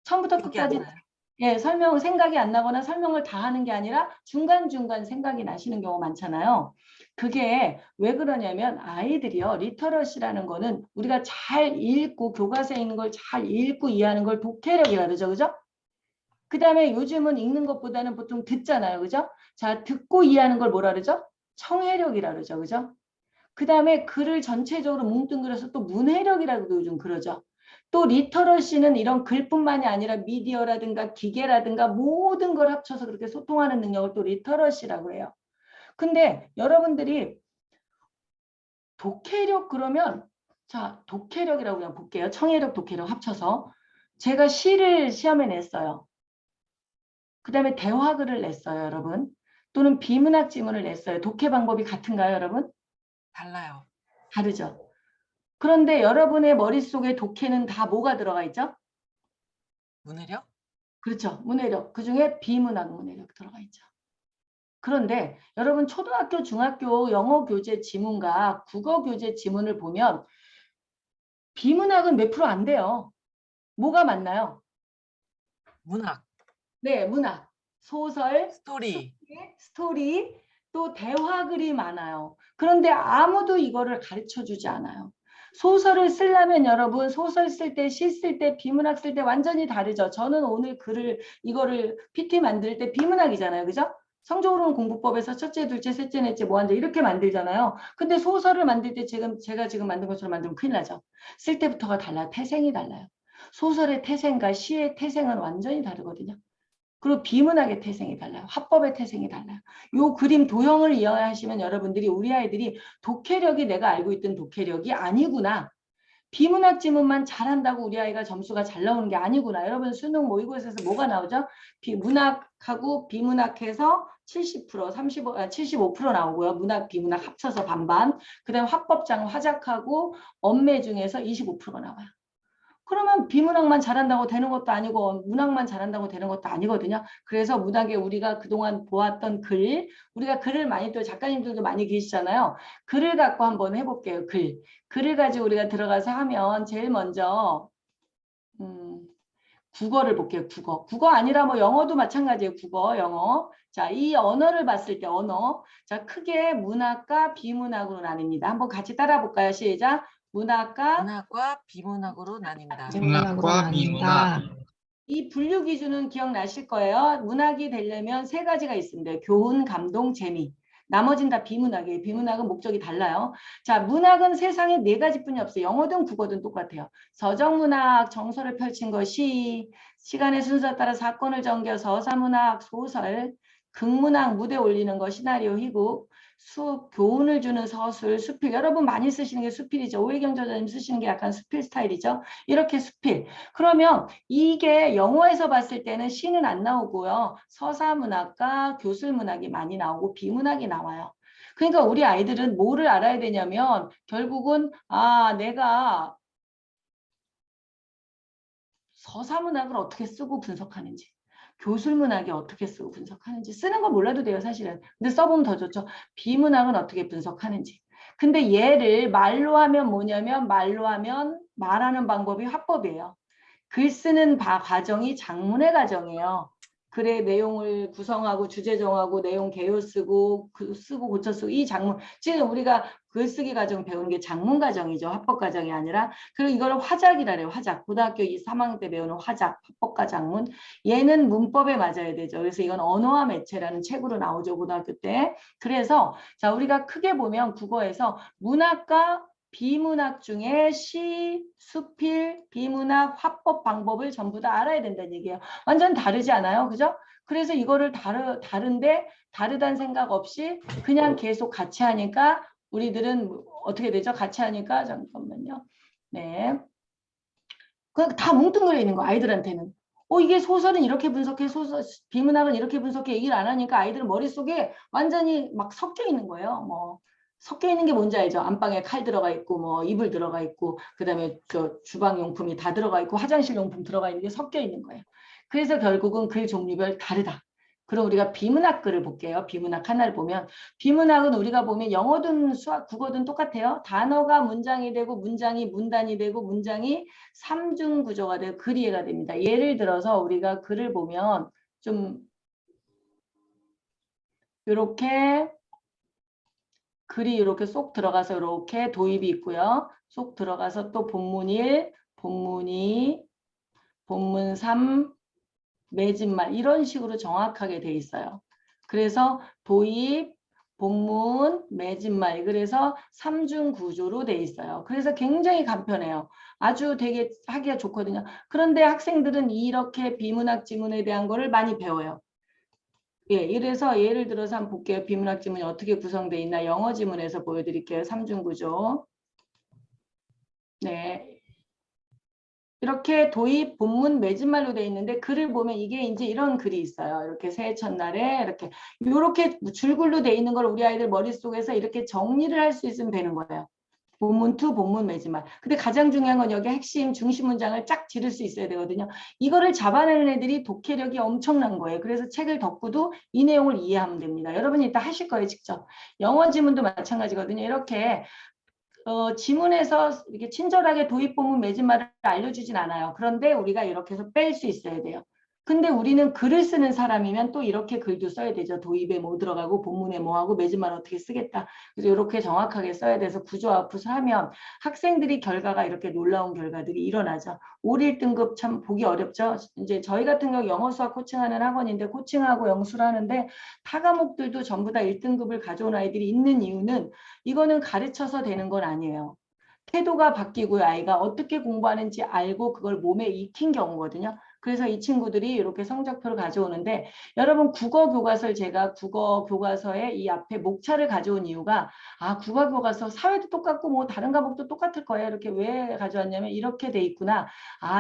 처음부터 기억이 안 끝까지 나요. 예, 생각이 안 나거나 설명을 다 하는 게 아니라 중간중간 생각이 나시는 경우 많잖아요. 그게 왜 그러냐면 아이들이요. 리터러시라는 거는 우리가 잘 읽고 교과서에 있는 걸 잘 읽고 이해하는 걸 독해력이라 그러죠. 그죠? 그 다음에 요즘은 읽는 것보다는 보통 듣잖아요. 그죠? 자, 듣고 이해하는 걸 뭐라 그러죠? 청해력이라 그러죠. 그죠? 그 다음에 글을 전체적으로 뭉뚱그려서 또 문해력이라고도 요즘 그러죠. 또 리터러시는 이런 글뿐만이 아니라 미디어라든가 기계라든가 모든 걸 합쳐서 그렇게 소통하는 능력을 또 리터러시라고 해요. 근데 여러분들이 독해력 그러면 자 독해력이라고 그냥 볼게요. 청해력, 독해력 합쳐서 제가 시를 시험에 냈어요. 그 다음에 대화글을 냈어요. 여러분. 또는 비문학 지문을 냈어요. 독해 방법이 같은가요? 여러분? 달라요. 다르죠. 그런데 여러분의 머릿속에 독해는 다 뭐가 들어가 있죠? 문해력? 그렇죠. 문해력. 그중에 비문학 문해력 들어가 있죠. 그런데 여러분 초등학교, 중학교 영어 교재 지문과 국어 교재 지문을 보면 비문학은 몇 프로 안 돼요. 뭐가 맞나요? 문학, 네, 문학, 소설, 스토리. 스토리, 또 대화글이 많아요. 그런데 아무도 이거를 가르쳐 주지 않아요. 소설을 쓰려면 여러분 소설 쓸 때, 시 쓸 때, 비문학 쓸 때 완전히 다르죠. 저는 오늘 이거를 PT 만들 때 비문학이잖아요. 그죠? 성적으로는 공부법에서 첫째, 둘째, 셋째, 넷째, 뭐한째 이렇게 만들잖아요. 근데 소설을 만들 때 제가 지금 만든 것처럼 만들면 큰일 나죠. 쓸 때부터가 달라요. 태생이 달라요. 소설의 태생과 시의 태생은 완전히 다르거든요. 그리고 비문학의 태생이 달라요. 화법의 태생이 달라요. 요 그림 도형을 이해하시면 여러분들이 우리 아이들이 독해력이 내가 알고 있던 독해력이 아니구나. 비문학 지문만 잘한다고 우리 아이가 점수가 잘 나오는 게 아니구나. 여러분 수능 모의고사에서 뭐가 나오죠? 문학하고 비문학해서 70%, 75% 나오고요. 문학, 비문학 합쳐서 반반. 그 다음에 화법장, 화작하고 언매 중에서 25%가 나와요. 그러면 비문학만 잘한다고 되는 것도 아니고 문학만 잘한다고 되는 것도 아니거든요. 그래서 문학에 우리가 그동안 보았던 우리가 글을 많이 또 작가님들도 많이 계시잖아요. 글을 갖고 한번 해볼게요. 글을 가지고 우리가 들어가서 하면 제일 먼저 국어를 볼게요. 국어 아니라 뭐 영어도 마찬가지예요. 영어. 자, 이 언어를 봤을 때 언어. 자, 크게 문학과 비문학으로 나뉩니다. 한번 같이 따라 볼까요? 시작. 문학과 비문학으로 나뉩니다. 비문학으로 문학과 비문학. 나뉜다. 이 분류 기준은 기억나실 거예요. 문학이 되려면 세 가지가 있습니다. 교훈, 감동, 재미. 나머지는 다 비문학이에요. 비문학은 목적이 달라요. 자, 문학은 세상에 네 가지뿐이 없어요. 영어든 국어든 똑같아요. 서정문학, 정서를 펼친 것이, 시간의 순서에 따라 사건을 전개해서 서사문학, 소설, 극문학, 무대 올리는 거, 시나리오, 희곡, 교훈을 주는 서술, 수필. 여러분 많이 쓰시는 게 수필이죠. 오해경 저자님 쓰시는 게 약간 수필 스타일이죠. 이렇게 수필. 그러면 이게 영어에서 봤을 때는 시는 안 나오고요. 서사문학과 교술문학이 많이 나오고 비문학이 나와요. 그러니까 우리 아이들은 뭐를 알아야 되냐면 결국은 내가 서사문학을 어떻게 쓰고 분석하는지 교술문학이 어떻게 쓰고 분석하는지 쓰는 거 몰라도 돼요 사실은. 근데 써보면 더 좋죠. 비문학은 어떻게 분석하는지. 근데 얘를 말로 하면 뭐냐면 말로 하면 말하는 방법이 화법이에요. 글 쓰는 과정이 작문의 과정이에요. 글의 내용을 구성하고 주제 정하고 내용 개요 쓰고 쓰고 고쳐 쓰고 이 작문 지금 우리가 글쓰기 과정 배우는 게 작문 과정이죠. 화법 과정이 아니라. 그리고 이걸 화작이라 해요. 화작. 고등학교 3학년 때 배우는 화작, 화법과 작문. 얘는 문법에 맞아야 되죠. 그래서 이건 언어와 매체라는 책으로 나오죠. 고등학교 때. 그래서 자 우리가 크게 보면 국어에서 문학과 비문학 중에 시, 수필, 비문학, 화법 방법을 전부 다 알아야 된다는 얘기예요. 완전 다르지 않아요? 그죠? 그래서 이거를 다른데 다르다는 생각 없이 그냥 계속 같이 하니까 우리들은 어떻게 되죠? 같이 하니까 잠깐만요. 네. 그냥 다 뭉뚱그려 있는 거 아이들한테는. 이게 소설은 이렇게 분석해, 비문학은 이렇게 분석해 얘기를 안 하니까 아이들은 머릿속에 완전히 막 섞여 있는 거예요. 뭐 섞여 있는 게 뭔지 알죠? 안방에 칼 들어가 있고 뭐 이불 들어가 있고 그다음에 주방 용품이 다 들어가 있고 화장실 용품 들어가 있는 게 섞여 있는 거예요. 그래서 결국은 글 종류별 다르다. 그럼 우리가 비문학글을 볼게요. 비문학 하나를 보면 비문학은 우리가 보면 영어든 수학, 국어든 똑같아요. 단어가 문장이 되고 문장이 문단이 되고 문장이 삼중 구조가 되고 글이 이해가 됩니다. 예를 들어서 우리가 글을 보면 좀 이렇게 글이 이렇게 쏙 들어가서 이렇게 도입이 있고요. 쏙 들어가서 또 본문 1, 본문 2, 본문 3, 매진말 이런 식으로 정확하게 돼 있어요. 그래서 도입, 본문, 매진말 그래서 삼중 구조로 돼 있어요. 그래서 굉장히 간편해요. 아주 되게 하기가 좋거든요. 그런데 학생들은 이렇게 비문학 지문에 대한 거를 많이 배워요. 예, 이래서 예를 들어서 한번 볼게요. 비문학 지문이 어떻게 구성되어 있나 영어 지문에서 보여드릴게요. 삼중 구조. 네. 이렇게 도입, 본문, 매진말로 되어 있는데 글을 보면 이게 이제 이런 글이 있어요. 이렇게 새해 첫날에 이렇게 줄글로 되어 있는 걸 우리 아이들 머릿속에서 이렇게 정리를 할 수 있으면 되는 거예요. 본문 투, 본문, 매진말. 근데 가장 중요한 건 여기 핵심, 중심 문장을 쫙 지를 수 있어야 되거든요. 이거를 잡아내는 애들이 독해력이 엄청난 거예요. 그래서 책을 덮고도 이 내용을 이해하면 됩니다. 여러분이 이따 하실 거예요, 직접. 영어 지문도 마찬가지거든요. 이렇게 지문에서 이렇게 친절하게 도입 본문 매진말을 알려주진 않아요. 그런데 우리가 이렇게 해서 뺄 수 있어야 돼요. 근데 우리는 글을 쓰는 사람이면 또 이렇게 글도 써야 되죠. 도입에 뭐 들어가고 본문에 뭐 하고 매진말 어떻게 쓰겠다. 그래서 이렇게 정확하게 써야 돼서 구조화풋을 하면 학생들이 결과가 이렇게 놀라운 결과들이 일어나죠. 5, 1등급 참 보기 어렵죠. 이제 저희 같은 경우 영어 수학 코칭하는 학원인데 코칭하고 영수를 하는데 타 과목들도 전부 다 1등급을 가져온 아이들이 있는 이유는 이거는 가르쳐서 되는 건 아니에요. 태도가 바뀌고요. 아이가 어떻게 공부하는지 알고 그걸 몸에 익힌 경우거든요. 그래서 이 친구들이 이렇게 성적표를 가져오는데 여러분 국어 교과서를 제가 국어 교과서에 이 앞에 목차를 가져온 이유가 국어 교과서 사회도 똑같고 뭐 다른 과목도 똑같을 거예요. 이렇게 왜 가져왔냐면 이렇게 돼 있구나.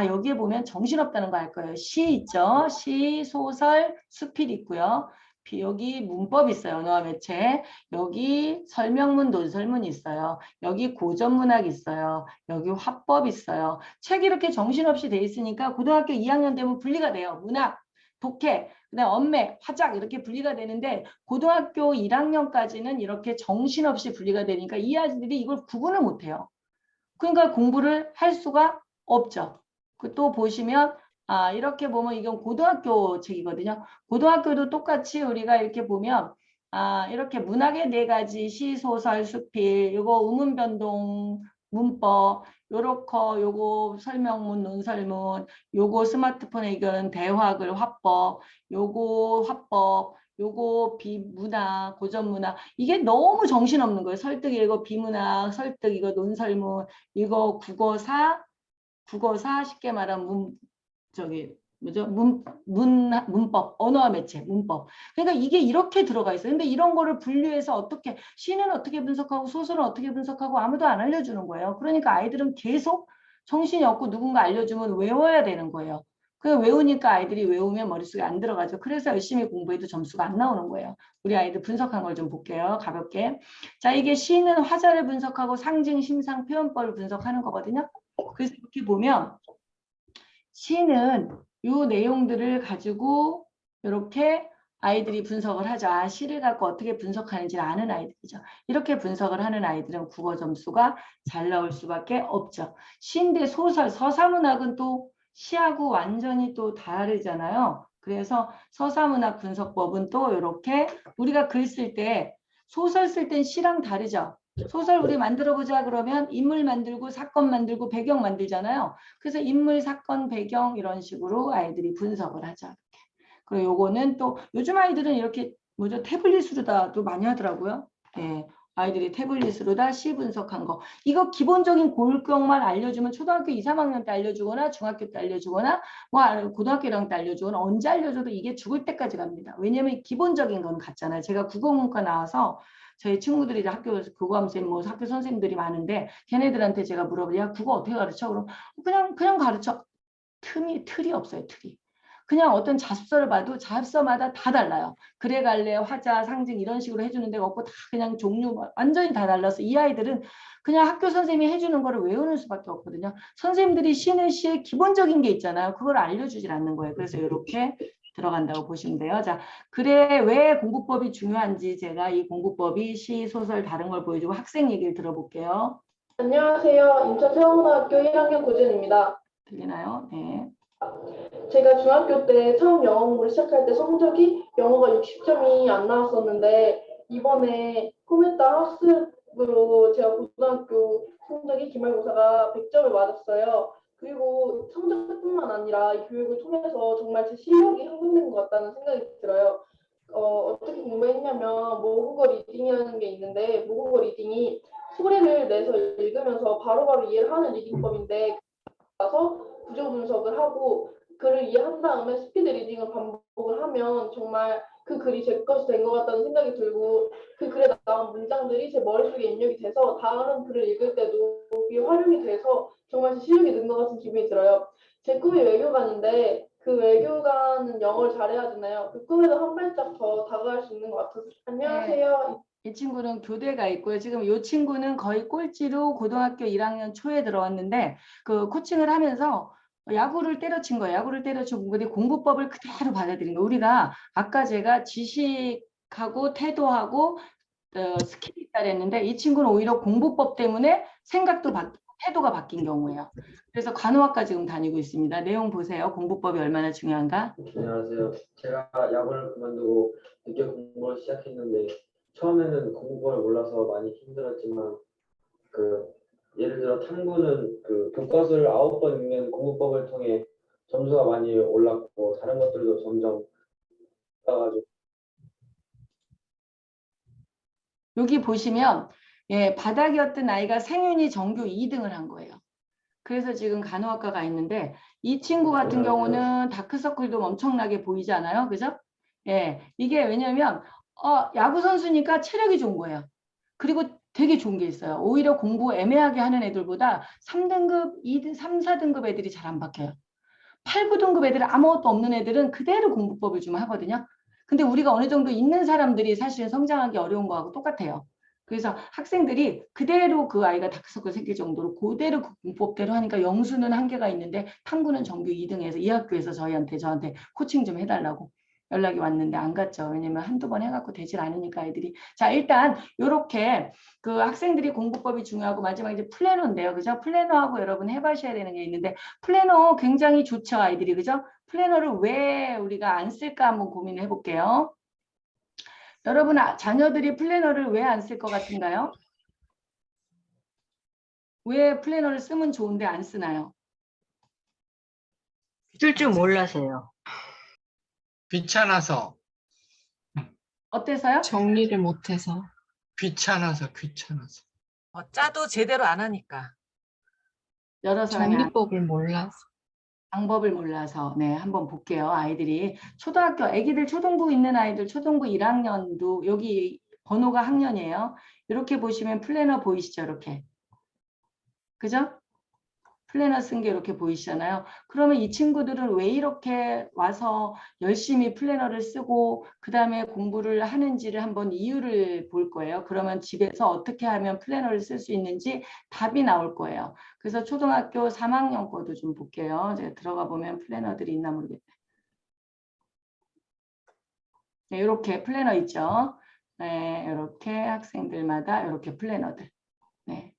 여기에 보면 정신없다는 거 알 거예요. 시 있죠. 시, 소설, 수필 있고요. 여기 문법 있어요. 언어와 매체. 여기 설명문, 논설문 있어요. 여기 고전문학 있어요. 여기 화법 있어요. 책이 이렇게 정신없이 돼 있으니까 고등학교 2학년 되면 분리가 돼요. 문학, 독해, 그다음 언매, 화작 이렇게 분리가 되는데 고등학교 1학년까지는 이렇게 정신없이 분리가 되니까 이 아이들이 이걸 구분을 못해요. 그러니까 공부를 할 수가 없죠. 또 보시면 이렇게 보면 이건 고등학교 책이거든요. 고등학교도 똑같이 우리가 이렇게 보면 이렇게 문학의 4가지 시, 소설, 수필, 요거 우문 변동 문법, 요거 설명문, 논설문, 요거 스마트폰 의견, 대화글, 화법, 요거 화법, 요거 비문학, 고전문학 이게 너무 정신없는 거예요. 설득 이거 비문학, 설득 이거 논설문, 이거 국어사 쉽게 말하면 문법, 언어와 매체, 문법. 그러니까 이게 이렇게 들어가 있어요. 근데 이런 거를 분류해서 어떻게, 시는 어떻게 분석하고 소설은 어떻게 분석하고 아무도 안 알려주는 거예요. 그러니까 아이들은 계속 정신이 없고 누군가 알려주면 외워야 되는 거예요. 그 외우니까 아이들이 외우면 머릿속에 안 들어가죠. 그래서 열심히 공부해도 점수가 안 나오는 거예요. 우리 아이들 분석한 걸 좀 볼게요. 가볍게. 자, 이게 시는 화자를 분석하고 상징, 심상, 표현법을 분석하는 거거든요. 그래서 이렇게 보면 시는 이 내용들을 가지고 이렇게 아이들이 분석을 하죠. 시를 갖고 어떻게 분석하는지 아는 아이들이죠. 이렇게 분석을 하는 아이들은 국어 점수가 잘 나올 수밖에 없죠. 시인데 소설, 서사문학은 또 시하고 완전히 또 다르잖아요. 그래서 서사문학 분석법은 또 이렇게 우리가 글 쓸 때 소설 쓸 땐 시랑 다르죠. 소설 우리 만들어보자 그러면 인물 만들고 사건 만들고 배경 만들잖아요. 그래서 인물, 사건, 배경 이런 식으로 아이들이 분석을 하죠. 이렇게. 그리고 요거는 또 요즘 아이들은 이렇게 태블릿으로다도 많이 하더라고요. 네, 아이들이 태블릿으로 다 시 분석한 거. 이거 기본적인 골격만 알려주면 초등학교 2, 3학년 때 알려주거나 중학교 때 알려주거나 뭐 고등학교 1학년 때 알려주거나 언제 알려줘도 이게 죽을 때까지 갑니다. 왜냐면 기본적인 건 같잖아요. 제가 국어문과 나와서 저희 친구들이 학교 국어선생님, 학교 선생님들이 많은데 걔네들한테 제가 물어보요. 야, 국어 어떻게 가르쳐? 그럼 그냥 가르쳐. 틀이 없어요. 틀이. 그냥 어떤 잡서를 봐도 잡서마다 다 달라요. 그래 갈래, 화자, 상징 이런 식으로 해주는 데가 없고 다 그냥 종류 완전히 다 달라서 이 아이들은 그냥 학교 선생님이 해주는 거를 외우는 수밖에 없거든요. 선생님들이 시는 시의 기본적인 게 있잖아요. 그걸 알려주질 않는 거예요. 그래서 이렇게 들어간다고 보시면 돼요. 자, 그래 왜 공부법이 중요한지 제가 이 공부법이 시, 소설 다른 걸 보여주고 학생 얘기를 들어볼게요. 안녕하세요. 인천 세원고등학교 1학년 고진입니다. 들리나요? 네. 제가 중학교 때 처음 영어 공부를 시작할 때 성적이 영어가 60점이 안 나왔었는데 이번에 코멘다 학습으로 제가 고등학교 성적이 기말고사가 100점을 맞았어요. 그리고 성적뿐만 아니라 이 교육을 통해서 정말 제 실력이 향상된 것 같다는 생각이 들어요. 어떻게 공부했냐면 모국어 리딩이라는 게 있는데 모국어 리딩이 소리를 내서 읽으면서 바로바로 이해를 하는 리딩법인데 가서 구조 분석을 하고 글을 이해한 다음에 스피드 리딩을 반복을 하면 정말 그 글이 제 것이 된 것 같다는 생각이 들고 그 글에 나온 문장들이 제 머릿속에 입력이 돼서 다른 글을 읽을 때도 이게 활용이 돼서 정말 제 실력이 는 것 같은 기분이 들어요. 제 꿈이 외교관인데 그 외교관은 영어를 잘해야 되나요? 그 꿈에도 한 발짝 더 다가갈 수 있는 것 같아서 안녕하세요. 이 친구는 교대가 있고요. 지금 이 친구는 거의 꼴찌로 고등학교 1학년 초에 들어왔는데 그 코칭을 하면서 야구를 때려친 거예요. 야구를 때려친 건데 공부법을 그대로 받아들인 거예요. 우리가 아까 제가 지식하고 태도하고 스킬이 있다 그랬는데 이 친구는 오히려 공부법 때문에 생각도 바뀌고 태도가 바뀐 경우예요. 그래서 간호학과 지금 다니고 있습니다. 내용 보세요. 공부법이 얼마나 중요한가? 안녕하세요. 제가 야구를 그만두고 늦게 공부를 시작했는데 처음에는 공부를 몰라서 많이 힘들었지만 예를 들어 탐구는 교과서를 9번 읽는 공부법을 통해 점수가 많이 올랐고 다른 것들도 점점 올라가지고 여기 보시면 바닥이었던 아이가 생윤이 전교 2등을 한 거예요. 그래서 지금 간호학과가 있는데 이 친구 같은 경우는 다크서클도 엄청나게 보이잖아요. 그죠? 이게 왜냐면 야구 선수니까 체력이 좋은 거예요. 그리고 되게 좋은 게 있어요. 오히려 공부 애매하게 하는 애들보다 3등급, 2등, 3, 4등급 애들이 잘 안 바뀌어요. 8, 9등급 애들은 아무것도 없는 애들은 그대로 공부법을 좀 하거든요. 근데 우리가 어느 정도 있는 사람들이 사실은 성장하기 어려운 거하고 똑같아요. 그래서 학생들이 그대로 그 아이가 다크서클 생길 정도로 그대로 그 공법대로 하니까 영수는 한계가 있는데 탐구는 전교 2등에서 이 학교에서 저한테 코칭 좀 해달라고 연락이 왔는데 안 갔죠. 왜냐면 한두 번 해갖고 되질 않으니까 아이들이. 자, 일단 요렇게 그 학생들이 공부법이 중요하고 마지막에 이제 플래너인데요. 그죠? 플래너하고 여러분 해봐셔야 되는 게 있는데 플래너 굉장히 좋죠. 아이들이. 그죠? 플래너를 왜 우리가 안 쓸까 한번 고민을 해볼게요. 여러분 자녀들이 플래너를 왜 안 쓸 것 같은가요? 왜 플래너를 쓰면 좋은데 안 쓰나요? 쓸 줄 몰라서요. 귀찮아서. 어때서요? 정리를 못해서. 귀찮아서. 짜도 제대로 안 하니까. 여러 사람이 정리법을 몰라서. 방법을 몰라서. 네, 한번 볼게요. 아이들이 초등학교 아기들 초등부 있는 아이들 초등부 1학년도 여기 번호가 학년이에요. 이렇게 보시면 플래너 보이시죠? 이렇게. 그죠? 플래너 쓴 게 이렇게 보이시잖아요. 그러면 이 친구들은 왜 이렇게 와서 열심히 플래너를 쓰고 그 다음에 공부를 하는지를 한번 이유를 볼 거예요. 그러면 집에서 어떻게 하면 플래너를 쓸 수 있는지 답이 나올 거예요. 그래서 초등학교 3학년 거도 좀 볼게요. 제가 들어가 보면 플래너들이 있나 모르겠네. 네, 이렇게 플래너 있죠. 네, 이렇게 학생들마다 이렇게 플래너들. 네.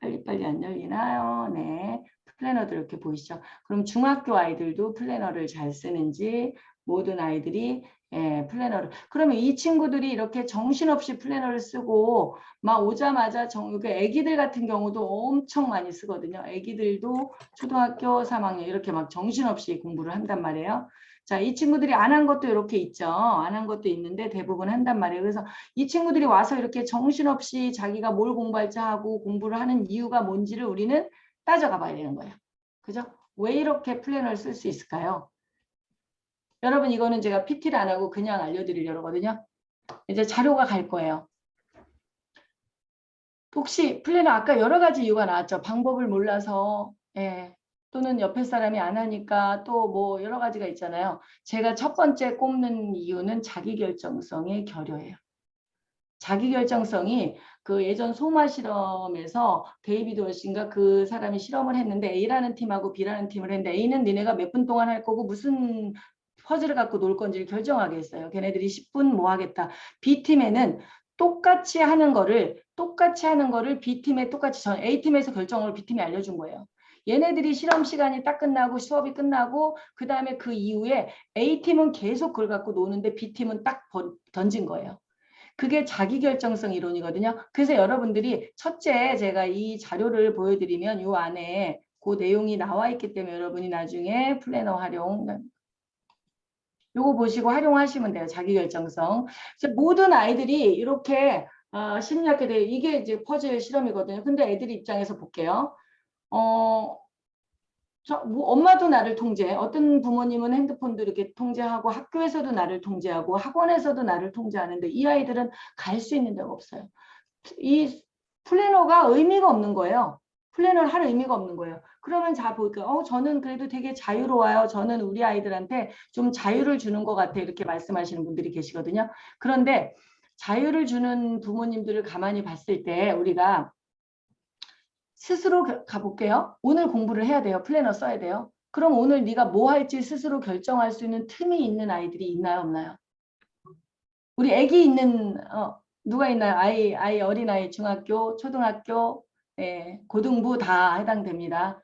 빨리빨리 안 열리나요? 네. 플래너들 이렇게 보이시죠? 그럼 중학교 아이들도 플래너를 잘 쓰는지 모든 아이들이 플래너를. 그러면 이 친구들이 이렇게 정신없이 플래너를 쓰고 막 오자마자 애기들 같은 경우도 엄청 많이 쓰거든요. 애기들도 초등학교 3학년 이렇게 막 정신없이 공부를 한단 말이에요. 자, 이 친구들이 안 한 것도 이렇게 있죠. 안 한 것도 있는데 대부분 한단 말이에요. 그래서 이 친구들이 와서 이렇게 정신없이 자기가 뭘 공부할지 하고 공부를 하는 이유가 뭔지를 우리는 따져가 봐야 되는 거예요. 그죠? 왜 이렇게 플래너를 쓸 수 있을까요? 여러분 이거는 제가 PT를 안 하고 그냥 알려드리려거든요. 이제 자료가 갈 거예요. 혹시 플래너 아까 여러 가지 이유가 나왔죠. 방법을 몰라서 또는 옆에 사람이 안 하니까 또 뭐 여러 가지가 있잖아요. 제가 첫 번째 꼽는 이유는 자기결정성의 결여예요. 자기결정성이 그 예전 소마 실험에서 데이비드 월신가 그 사람이 실험을 했는데 A라는 팀하고 B라는 팀을 했는데 A는 니네가 몇 분 동안 할 거고 무슨 퍼즐을 갖고 놀 건지를 결정하게 했어요. 걔네들이 10분 뭐 하겠다. B팀에는 똑같이 하는 거를 B팀에 똑같이 A팀에서 결정을 B팀이 알려준 거예요. 얘네들이 실험 시간이 딱 끝나고 수업이 끝나고 그 다음에 그 이후에 A팀은 계속 그걸 갖고 노는데 B팀은 딱 던진 거예요. 그게 자기결정성 이론이거든요. 그래서 여러분들이 첫째 제가 이 자료를 보여드리면 이 안에 그 내용이 나와 있기 때문에 여러분이 나중에 플래너 활용 요거 보시고 활용하시면 돼요. 자기결정성. 그래서 모든 아이들이 이렇게 심리학에 대해 이게 이제 퍼즐 실험이거든요. 근데 애들 입장에서 볼게요. 뭐 엄마도 나를 통제해. 어떤 부모님은 핸드폰도 이렇게 통제하고 학교에서도 나를 통제하고 학원에서도 나를 통제하는데 이 아이들은 갈 수 있는 데가 없어요. 이 플래너가 의미가 없는 거예요. 플래너를 할 의미가 없는 거예요. 그러면 자 보니까 저는 그래도 되게 자유로워요. 저는 우리 아이들한테 좀 자유를 주는 것 같아. 이렇게 말씀하시는 분들이 계시거든요. 그런데 자유를 주는 부모님들을 가만히 봤을 때 우리가 스스로 가볼게요. 오늘 공부를 해야 돼요. 플래너 써야 돼요. 그럼 오늘 네가 뭐 할지 스스로 결정할 수 있는 틈이 있는 아이들이 있나요? 없나요? 우리 아기 있는 누가 있나요? 아이 어린아이 중학교, 초등학교, 고등부 다 해당됩니다.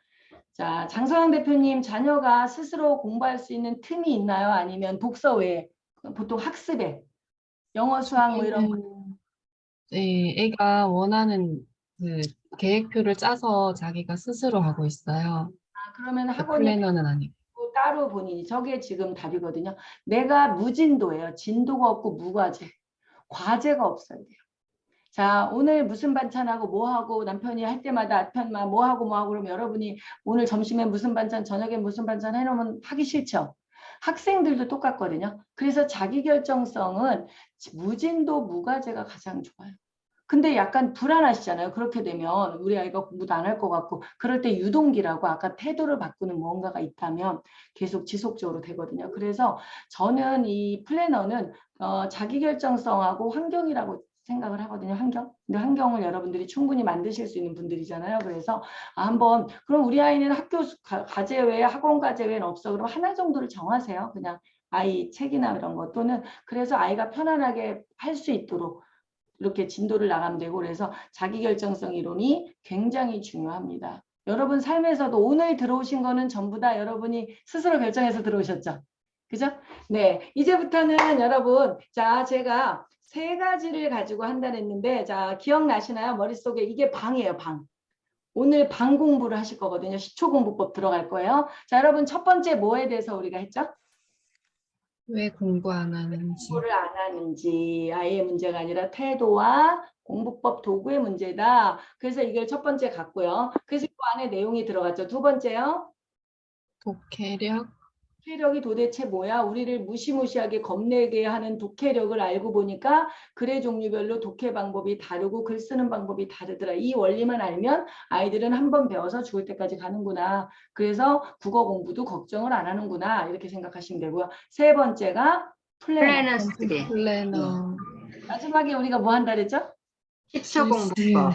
자, 장서영 대표님 자녀가 스스로 공부할 수 있는 틈이 있나요? 아니면 독서 외에 보통 학습에 영어, 수학 뭐 이런 거. 네, 애가 원하는 그 계획표를 짜서 자기가 스스로 하고 있어요. 그러면 그 학원이 플래너는 아니고. 따로 본인이 저게 지금 답이거든요. 내가 무진도예요. 진도가 없고 무과제. 과제가 없어야 돼요. 자, 오늘 무슨 반찬하고 뭐하고 남편이 할 때마다 남편만 뭐하고 그러면 여러분이 오늘 점심에 무슨 반찬, 저녁에 무슨 반찬 해놓으면 하기 싫죠. 학생들도 똑같거든요. 그래서 자기결정성은 무진도 무과제가 가장 좋아요. 근데 약간 불안하시잖아요. 그렇게 되면 우리 아이가 공부도 안 할 것 같고 그럴 때 유동기라고 아까 태도를 바꾸는 무언가가 있다면 계속 지속적으로 되거든요. 그래서 저는 이 플래너는 자기결정성하고 환경이라고 생각을 하거든요. 환경. 근데 환경을 여러분들이 충분히 만드실 수 있는 분들이잖아요. 그래서 한번 그럼 우리 아이는 학교 과제 외에 학원 과제 외에는 없어. 그럼 하나 정도를 정하세요. 그냥 아이 책이나 이런 거 또는 그래서 아이가 편안하게 할 수 있도록 이렇게 진도를 나가면 되고 그래서 자기결정성 이론이 굉장히 중요합니다. 여러분 삶에서도 오늘 들어오신 거는 전부 다 여러분이 스스로 결정해서 들어오셨죠? 그죠? 네, 이제부터는 여러분 자 제가 세 가지를 가지고 한다고 했는데 자 기억나시나요? 머릿속에 이게 방이에요. 방. 오늘 방 공부를 하실 거거든요. 10초 공부법 들어갈 거예요. 자 여러분 첫 번째 뭐에 대해서 우리가 했죠? 왜 공부 안 하는지. 공부를 안 하는지 아이의 문제가 아니라 태도와 공부법 도구의 문제다. 그래서 이걸 첫 번째 갔고요. 그래서 그 안에 내용이 들어갔죠. 두 번째요. 독해력. 독해력이 도대체 뭐야? 우리를 무시무시하게 겁내게 하는 독해력을 알고 보니까 글의 종류별로 독해 방법이 다르고 글 쓰는 방법이 다르더라. 이 원리만 알면 아이들은 한 번 배워서 죽을 때까지 가는구나. 그래서 국어 공부도 걱정을 안 하는구나. 이렇게 생각하시면 되고요. 세 번째가 플래너. 플래너. 마지막에 우리가 뭐 한다 그랬죠? 10초 공부법.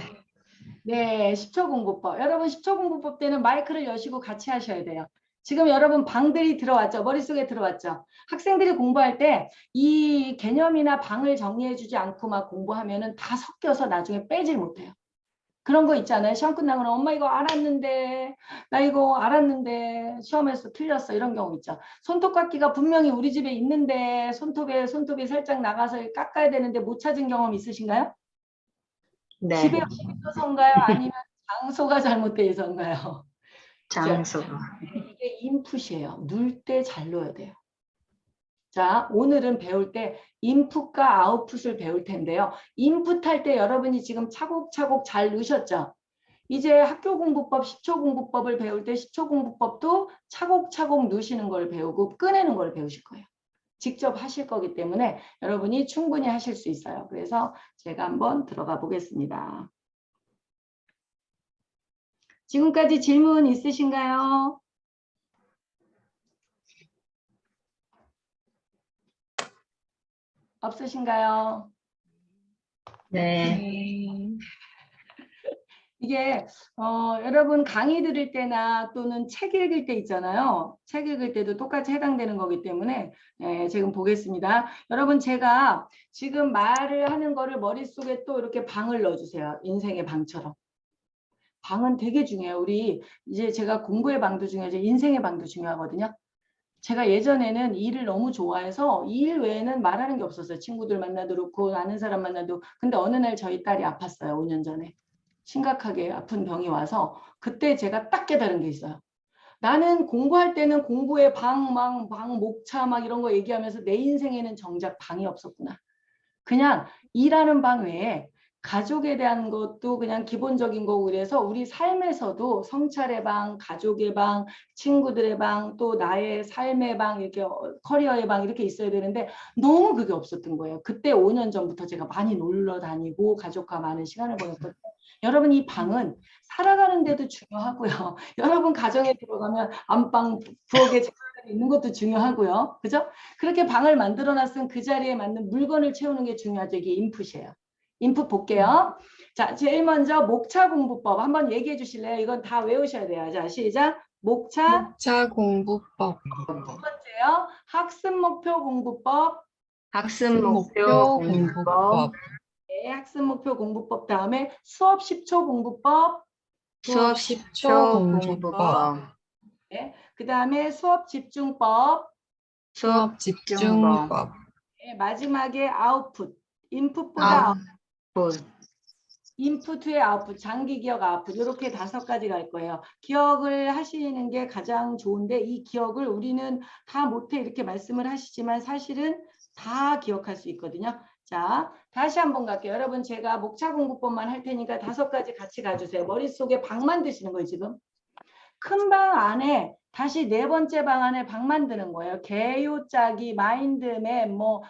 네, 10초 공부법. 여러분 10초 공부법 때는 마이크를 여시고 같이 하셔야 돼요. 지금 여러분 방들이 들어왔죠? 머릿속에 들어왔죠? 학생들이 공부할 때 이 개념이나 방을 정리해주지 않고 막 공부하면은 다 섞여서 나중에 빼질 못해요. 그런 거 있잖아요. 시험 끝나고 엄마 이거 알았는데 나 이거 알았는데 시험에서 틀렸어 이런 경우 있죠. 손톱깎이가 분명히 우리 집에 있는데 손톱이 살짝 나가서 깎아야 되는데 못 찾은 경험 있으신가요? 네. 집에 없어서인가요? 아니면 장소가 잘못돼 있어서인가요? 장소가. 이게 인풋이에요. 눌 때 잘 넣어야 돼요. 자, 오늘은 배울 때 인풋과 아웃풋을 배울 텐데요. 인풋 할 때 여러분이 지금 차곡차곡 잘 넣으셨죠? 이제 학교 공부법 10초 공부법을 배울 때 10초 공부법도 차곡차곡 넣으시는 걸 배우고 꺼내는 걸 배우실 거예요. 직접 하실 거기 때문에 여러분이 충분히 하실 수 있어요. 그래서 제가 한번 들어가 보겠습니다. 지금까지 질문 있으신가요? 없으신가요? 네. 네. 이게 여러분 강의 들을 때나 또는 책 읽을 때 있잖아요. 책 읽을 때도 똑같이 해당되는 거기 때문에 지금 보겠습니다. 여러분 제가 지금 말을 하는 거를 머릿속에 또 이렇게 방을 넣어주세요. 인생의 방처럼. 방은 되게 중요해요. 우리 이제 제가 공부의 방도 중요하죠. 인생의 방도 중요하거든요. 제가 예전에는 일을 너무 좋아해서 이 일 외에는 말하는 게 없었어요. 친구들 만나도 그렇고 아는 사람 만나도. 근데 어느 날 저희 딸이 아팠어요. 5년 전에. 심각하게 아픈 병이 와서 그때 제가 딱 깨달은 게 있어요. 나는 공부할 때는 공부의 방, 목차 막 이런 거 얘기하면서 내 인생에는 정작 방이 없었구나. 그냥 일하는 방 외에 가족에 대한 것도 그냥 기본적인 거고 그래서 우리 삶에서도 성찰의 방, 가족의 방, 친구들의 방, 또 나의 삶의 방, 이렇게 커리어의 방 이렇게 있어야 되는데 너무 그게 없었던 거예요. 그때 5년 전부터 제가 많이 놀러 다니고 가족과 많은 시간을 보냈거든요. 여러분 이 방은 살아가는 데도 중요하고요. 여러분 가정에 들어가면 안방, 부엌에 있는 것도 중요하고요. 그죠? 그렇게 방을 만들어 놨으면 그 자리에 맞는 물건을 채우는 게 중요하죠. 이게 인풋이에요. 인풋 볼게요. 자, 제일 먼저 목차 공부법 한번 얘기해 주실래요? 이건 다 외우셔야 돼요. 자, 시작. 목차. 공부법. 두 번째요. 학습 목표 공부법. 학습 목표 공부법, 네, 학습 목표 공부법 다음에 수업 10초 공부법. 수업 10초 공부법, 네, 그 다음에 수업 집중법. 수업 집중법, 네, 마지막에 아웃풋. 인풋보다 아웃풋, 인풋 후에 아웃풋, 장기 기억 아웃풋 이렇게 5가지 갈 거예요. 기억을 하시는 게 가장 좋은데 이 기억을 우리는 다 못해 이렇게 말씀을 하시지만 사실은 다 기억할 수 있거든요. 자, 다시 한번 갈게요. 여러분 제가 목차 공부법만 할 테니까 5가지 같이 가주세요. 머릿속에 방 만드시는 거예요 지금. 큰 방 안에 다시 4번째 방 안에 방 만드는 거예요. 개요 짜기, 마인드맵 뭐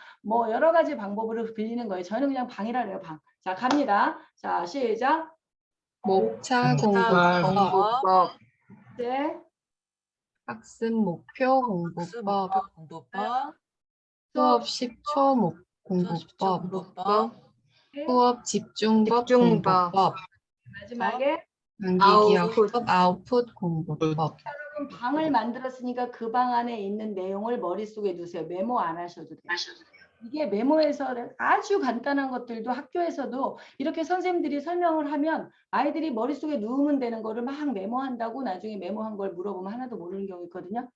여러 가지 방법으로 빌리는 거예요. 저는 그냥 방이라 그래요. 방. 자 갑니다. 자 시작. 목차 공부법. 공부법, 네. 학습 목표 학습 공부법, 목표 공부법, 수업 10초 공부법, 공부법, 수업 집중법 집중법, 공부법, 마지막에 장기 아웃풋. 기억 아웃풋 공부법. 여러분 방을 만들었으니까 그 방 안에 있는 내용을 머릿속에 두세요. 메모 안 하셔도 돼요. 이게 메모에서 아주 간단한 것들도 학교에서도 이렇게 선생님들이 설명을 하면 아이들이 머릿속에 누우면 되는 거를 막 메모한다고 나중에 메모한 걸 물어보면 하나도 모르는 경우 있거든요.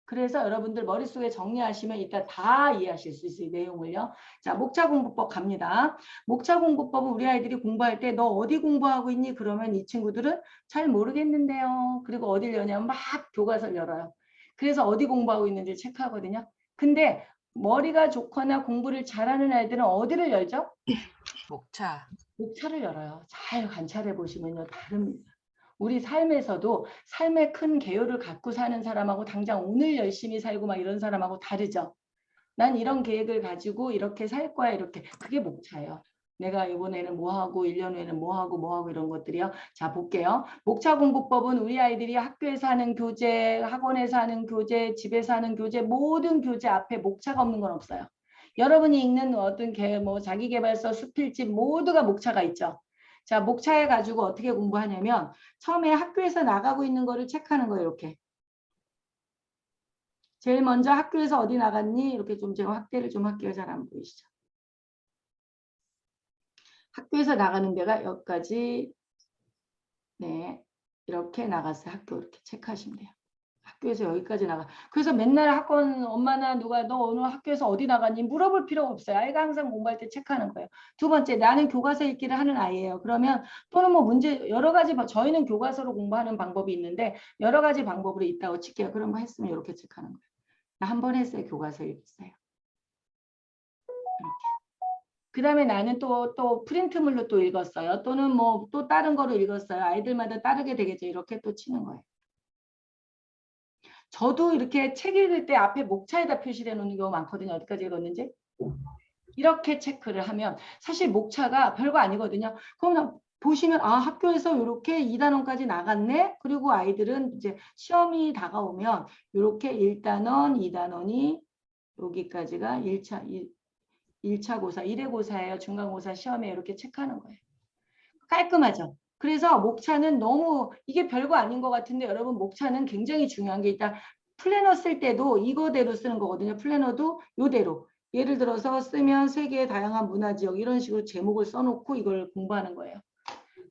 그래서 여러분들 머릿속에 정리하시면 이따 다 이해하실 수 있어요. 이 내용을요. 자, 목차 공부법 갑니다. 목차 공부법은 우리 아이들이 공부할 때 너 어디 공부하고 있니? 그러면 이 친구들은 잘 모르겠는데요. 그리고 어딜 여냐면 막 교과서를 열어요. 그래서 어디 공부하고 있는지 체크하거든요. 근데 머리가 좋거나 공부를 잘하는 아이들은 어디를 열죠? 목차. 목차를 열어요. 잘 관찰해 보시면요. 다릅니다. 우리 삶에서도 삶의 큰 계율을 갖고 사는 사람하고 당장 오늘 열심히 살고 막 이런 사람하고 다르죠. 난 이런 계획을 가지고 이렇게 살 거야 이렇게. 그게 목차예요. 내가 이번에는 뭐하고 1년 후에는 뭐하고 이런 것들이요. 자 볼게요. 목차 공부법은 우리 아이들이 학교에서 하는 교재, 학원에서 하는 교재, 집에서 하는 교재 모든 교재 앞에 목차가 없는 건 없어요. 여러분이 읽는 어떤 자기계발서, 수필집 모두가 목차가 있죠. 자, 목차해 가지고 어떻게 공부하냐면 처음에 학교에서 나가고 있는 거를 체크하는 거예요. 이렇게. 제일 먼저 학교에서 어디 나갔니? 이렇게 좀 제가 확대를 좀 할게요. 잘 안 보이시죠? 학교에서 나가는 데가 여기까지. 네, 이렇게 나갔어요. 학교 이렇게 체크하시면 돼요. 학교에서 여기까지 나가. 그래서 맨날 학원 엄마나 누가 너 오늘 학교에서 어디 나갔니? 물어볼 필요가 없어요. 아이가 항상 공부할 때 체크하는 거예요. 두 번째, 나는 교과서 읽기를 하는 아이예요. 그러면 또는 뭐 문제 여러 가지 저희는 교과서로 공부하는 방법이 있는데 여러 가지 방법으로 있다고 칠게요. 그런 거 했으면 이렇게 체크하는 거예요. 나 한 번 했어요. 교과서 읽었어요. 이렇게. 그 다음에 나는 또 프린트물로 또 읽었어요. 또는 뭐 또 다른 거로 읽었어요. 아이들마다 다르게 되겠죠. 이렇게 또 치는 거예요. 저도 이렇게 책 읽을 때 앞에 목차에다 표시해 놓는 경우 많거든요. 어디까지 읽었는지. 이렇게 체크를 하면 사실 목차가 별거 아니거든요. 그럼 보시면 아 학교에서 이렇게 2단원까지 나갔네. 그리고 아이들은 이제 시험이 다가오면 이렇게 1단원, 2단원이 여기까지가 1차 고사, 1회 고사예요. 중간고사 시험에 이렇게 체크하는 거예요. 깔끔하죠? 그래서 목차는 너무 이게 별거 아닌 것 같은데 여러분 목차는 굉장히 중요한 게 있다. 플래너 쓸 때도 이거대로 쓰는 거거든요. 플래너도 요대로. 예를 들어서 쓰면 세계의 다양한 문화 지역 이런 식으로 제목을 써놓고 이걸 공부하는 거예요.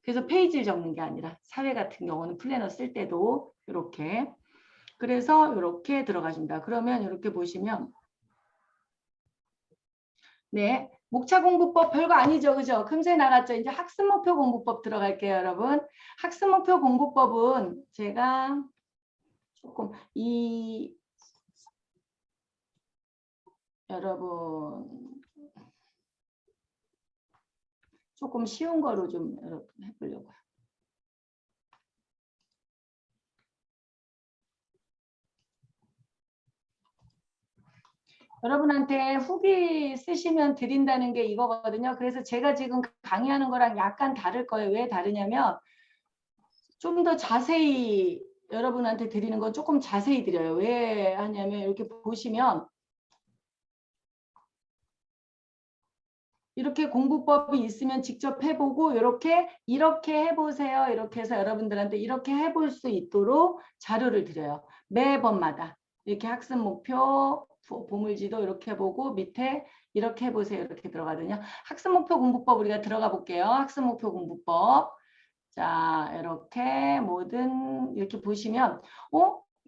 그래서 페이지를 적는 게 아니라 사회 같은 경우는 플래너 쓸 때도 이렇게. 그래서 이렇게 들어가십니다. 그러면 이렇게 보시면 네, 목차 공부법 별거 아니죠, 그죠? 금세 나갔죠. 이제 학습 목표 공부법 들어갈게요, 여러분. 학습 목표 공부법은 제가 조금 여러분 조금 쉬운 거로 좀 여러분 해보려고요. 여러분한테 후기 쓰시면 드린다는 게 이거거든요. 그래서 제가 지금 강의하는 거랑 약간 다를 거예요. 왜 다르냐면 좀 더 자세히 여러분한테 드리는 건 조금 자세히 드려요. 왜 하냐면 이렇게 보시면 이렇게 공부법이 있으면 직접 해보고 이렇게 해보세요. 이렇게 해서 여러분들한테 이렇게 해볼 수 있도록 자료를 드려요. 매번마다 이렇게 학습 목표 보물지도 이렇게 보고 밑에 이렇게 해보세요. 이렇게 들어가거든요. 학습 목표 공부법 우리가 들어가 볼게요. 학습 목표 공부법. 자, 이렇게 뭐든 이렇게 보시면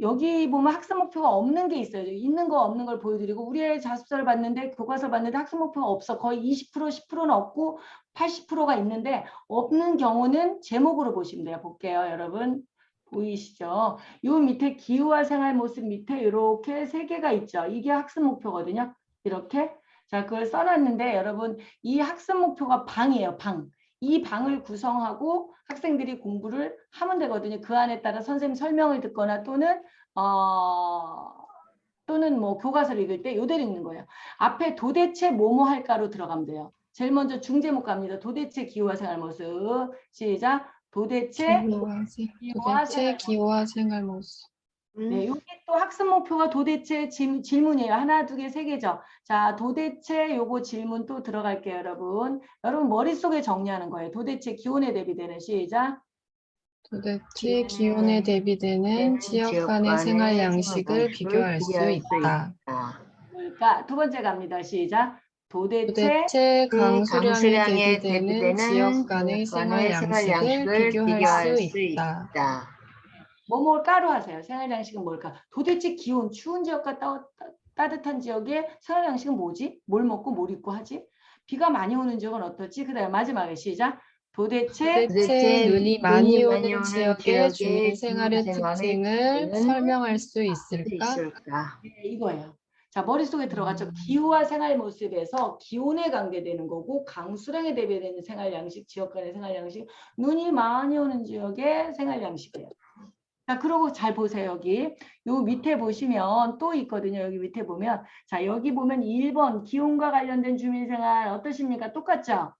여기 보면 학습 목표가 없는 게 있어요. 있는 거 없는 걸 보여드리고 우리의 자습서를 봤는데 교과서를 봤는데 학습 목표가 없어. 거의 20% 10%는 없고 80%가 있는데 없는 경우는 제목으로 보시면 돼요. 볼게요. 여러분 보이시죠? 요 밑에 기후와 생활 모습 밑에 이렇게 3개가 있죠. 이게 학습 목표거든요. 이렇게. 자, 그걸 써놨는데 여러분 이 학습 목표가 방이에요. 방. 이 방을 구성하고 학생들이 공부를 하면 되거든요. 그 안에 따라 선생님 설명을 듣거나 또는 뭐 교과서를 읽을 때 요대로 읽는 거예요. 앞에 도대체 뭐뭐 할까로 들어가면 돼요. 제일 먼저 중제목 갑니다. 도대체 기후와 생활 모습. 시작. 도대체 기호와 생활 모습. 네, 여기 또 학습 목표가 도대체 질문이에요. 하나, 두 개, 3개죠. 자, 도대체 요거 질문 또 들어갈게요, 여러분. 여러분 머릿속에 정리하는 거예요. 도대체 기온에 대비되는 시작. 도대체 기온에 대비되는 지역 간의 생활 양식을 비교할 수 있다. 그러니까 두 번째 갑니다. 시작. 도대체 강수량에 대비되는 지역 간의 생활 양식을 비교할 수 있다. 뭐뭐까로 하세요. 생활 양식은 뭘까? 도대체 기온, 추운 지역과 따뜻한 지역의 생활 양식은 뭐지? 뭘 먹고 뭘 입고 하지? 비가 많이 오는 지역은 어떻지? 그 다음에 마지막에 시작. 도대체 눈이 많이 오는 지역의 주민 생활의 특징을 설명할 수 있을까? 네, 이거예요. 자, 머릿속에 들어갔죠. 기후와 생활 모습에서 기온에 관계되는 거고 강수량에 대비되는 생활 양식, 지역 간의 생활 양식, 눈이 많이 오는 지역의 생활 양식이에요. 자, 그러고 잘 보세요. 여기 요 밑에 보시면 또 있거든요. 여기 밑에 보면 자, 여기 보면 1번 기온과 관련된 주민생활 어떠십니까? 똑같죠?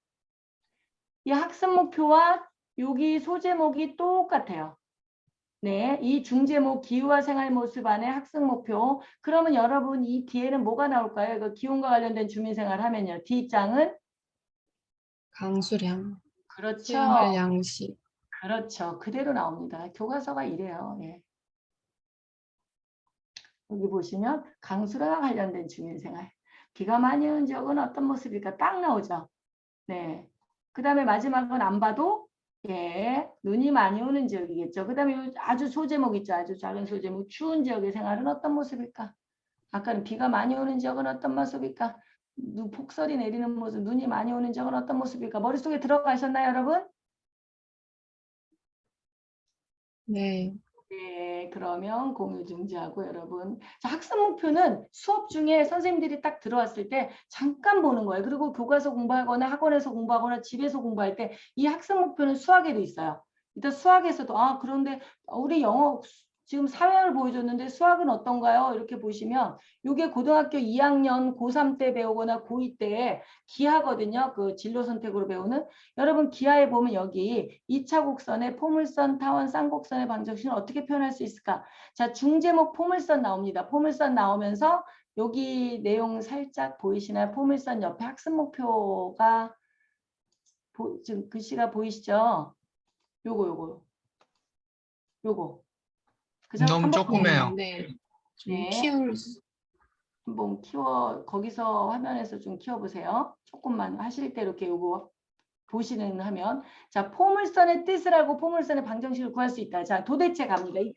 이 학습 목표와 여기 소제목이 똑같아요. 네, 이 중제목 기후와 생활 모습 안에 학습 목표. 그러면 여러분 이 뒤에는 뭐가 나올까요? 이거 기온과 관련된 주민생활 하면요. D장은 강수량, 그렇죠. 생활 양식. 그렇죠. 그대로 나옵니다. 교과서가 이래요. 예. 여기 보시면 강수량과 관련된 주민생활. 비가 많이 오는 지역은 어떤 모습일까? 딱 나오죠. 네. 그 다음에 마지막은 안 봐도 예, 눈이 많이 오는 지역이겠죠. 그 다음에 아주 소제목 있죠. 아주 작은 소제목. 추운 지역의 생활은 어떤 모습일까? 아까는 비가 많이 오는 지역은 어떤 모습일까? 폭설이 내리는 모습, 눈이 많이 오는 지역은 어떤 모습일까? 머릿속에 들어가셨나요, 여러분? 네. 네, 그러면 공유 중지하고 여러분. 자, 학습 목표는 수업 중에 선생님들이 딱 들어왔을 때 잠깐 보는 거예요. 그리고 교과서 공부하거나 학원에서 공부하거나 집에서 공부할 때 이 학습 목표는 수학에도 있어요. 일단 수학에서도 그런데 우리 영어 지금 사회를 보여줬는데 수학은 어떤가요? 이렇게 보시면 이게 고등학교 2학년 고3 때 배우거나 고2 때 기하거든요. 그 진로 선택으로 배우는. 여러분 기하에 보면 여기 2차 곡선의 포물선, 타원, 쌍곡선의 방정식을 어떻게 표현할 수 있을까? 자, 중제목 포물선 나옵니다. 포물선 나오면서 여기 내용 살짝 보이시나요? 포물선 옆에 학습 목표가 지금 글씨가 보이시죠? 요거. 그죠? 너무 한번 조그매요. 네. 좀 네. 키울 한번 거기서 화면에서 좀 키워보세요. 조금만 하실 때 이렇게 요거 보시는 하면. 자, 포물선의 뜻을 알고 포물선의 방정식을 구할 수 있다. 자, 도대체 갑니다. 이게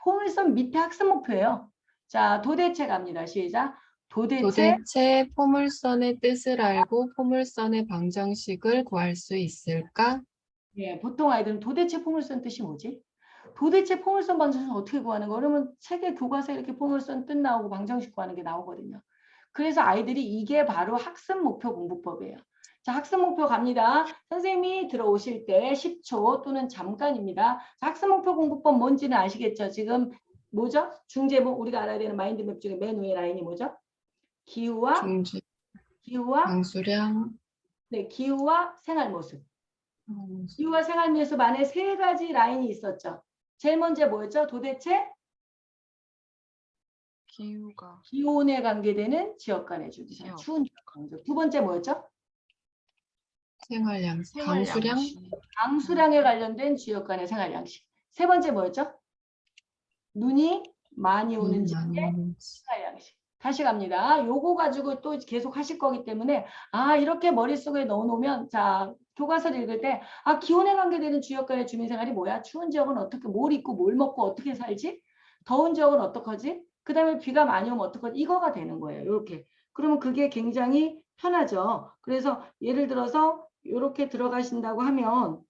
포물선 밑에 학습 목표예요. 자, 도대체 갑니다. 시작. 도대체 포물선의 뜻을 알고 포물선의 방정식을 구할 수 있을까? 예, 보통 아이들은 도대체 포물선 뜻이 뭐지? 도대체 포물선 방정식 어떻게 구하는 거? 그러면 책에 교과서에 이렇게 포물선 뜻 나오고 방정식 구하는 게 나오거든요. 그래서 아이들이 이게 바로 학습 목표 공부법이에요. 자, 학습 목표 갑니다. 선생님이 들어오실 때 10초 또는 잠깐입니다. 자, 학습 목표 공부법 뭔지는 아시겠죠? 지금 뭐죠? 중제목 우리가 알아야 되는 마인드맵 중에 맨 위에 라인이 뭐죠? 기후와 중지, 기후와 방수량, 네, 기후와 생활 모습. 기후와 생활 모습 안에 세 가지 라인이 있었죠. 제일 먼저 뭐였죠? 도대체 기후가 기온에 관계되는 지역 간의 주기상, 지역. 추운 지역 간의 두 번째 뭐였죠? 생활량, 방수량, 강수량에 관련된 지역 간의 생활 양식. 세 번째 뭐였죠? 눈이 많이 오는 지역의 생활 양식. 다시 갑니다. 요거 가지고 또 계속 하실 거기 때문에 이렇게 머릿속에 넣어놓으면 자 교과서를 읽을 때 기온에 관계되는 지역 간의 주민생활이 뭐야? 추운 지역은 어떻게 뭘 입고 뭘 먹고 어떻게 살지? 더운 지역은 어떡하지? 그 다음에 비가 많이 오면 어떡하지? 이거가 되는 거예요. 이렇게. 그러면 그게 굉장히 편하죠. 그래서 예를 들어서 이렇게 들어가신다고 하면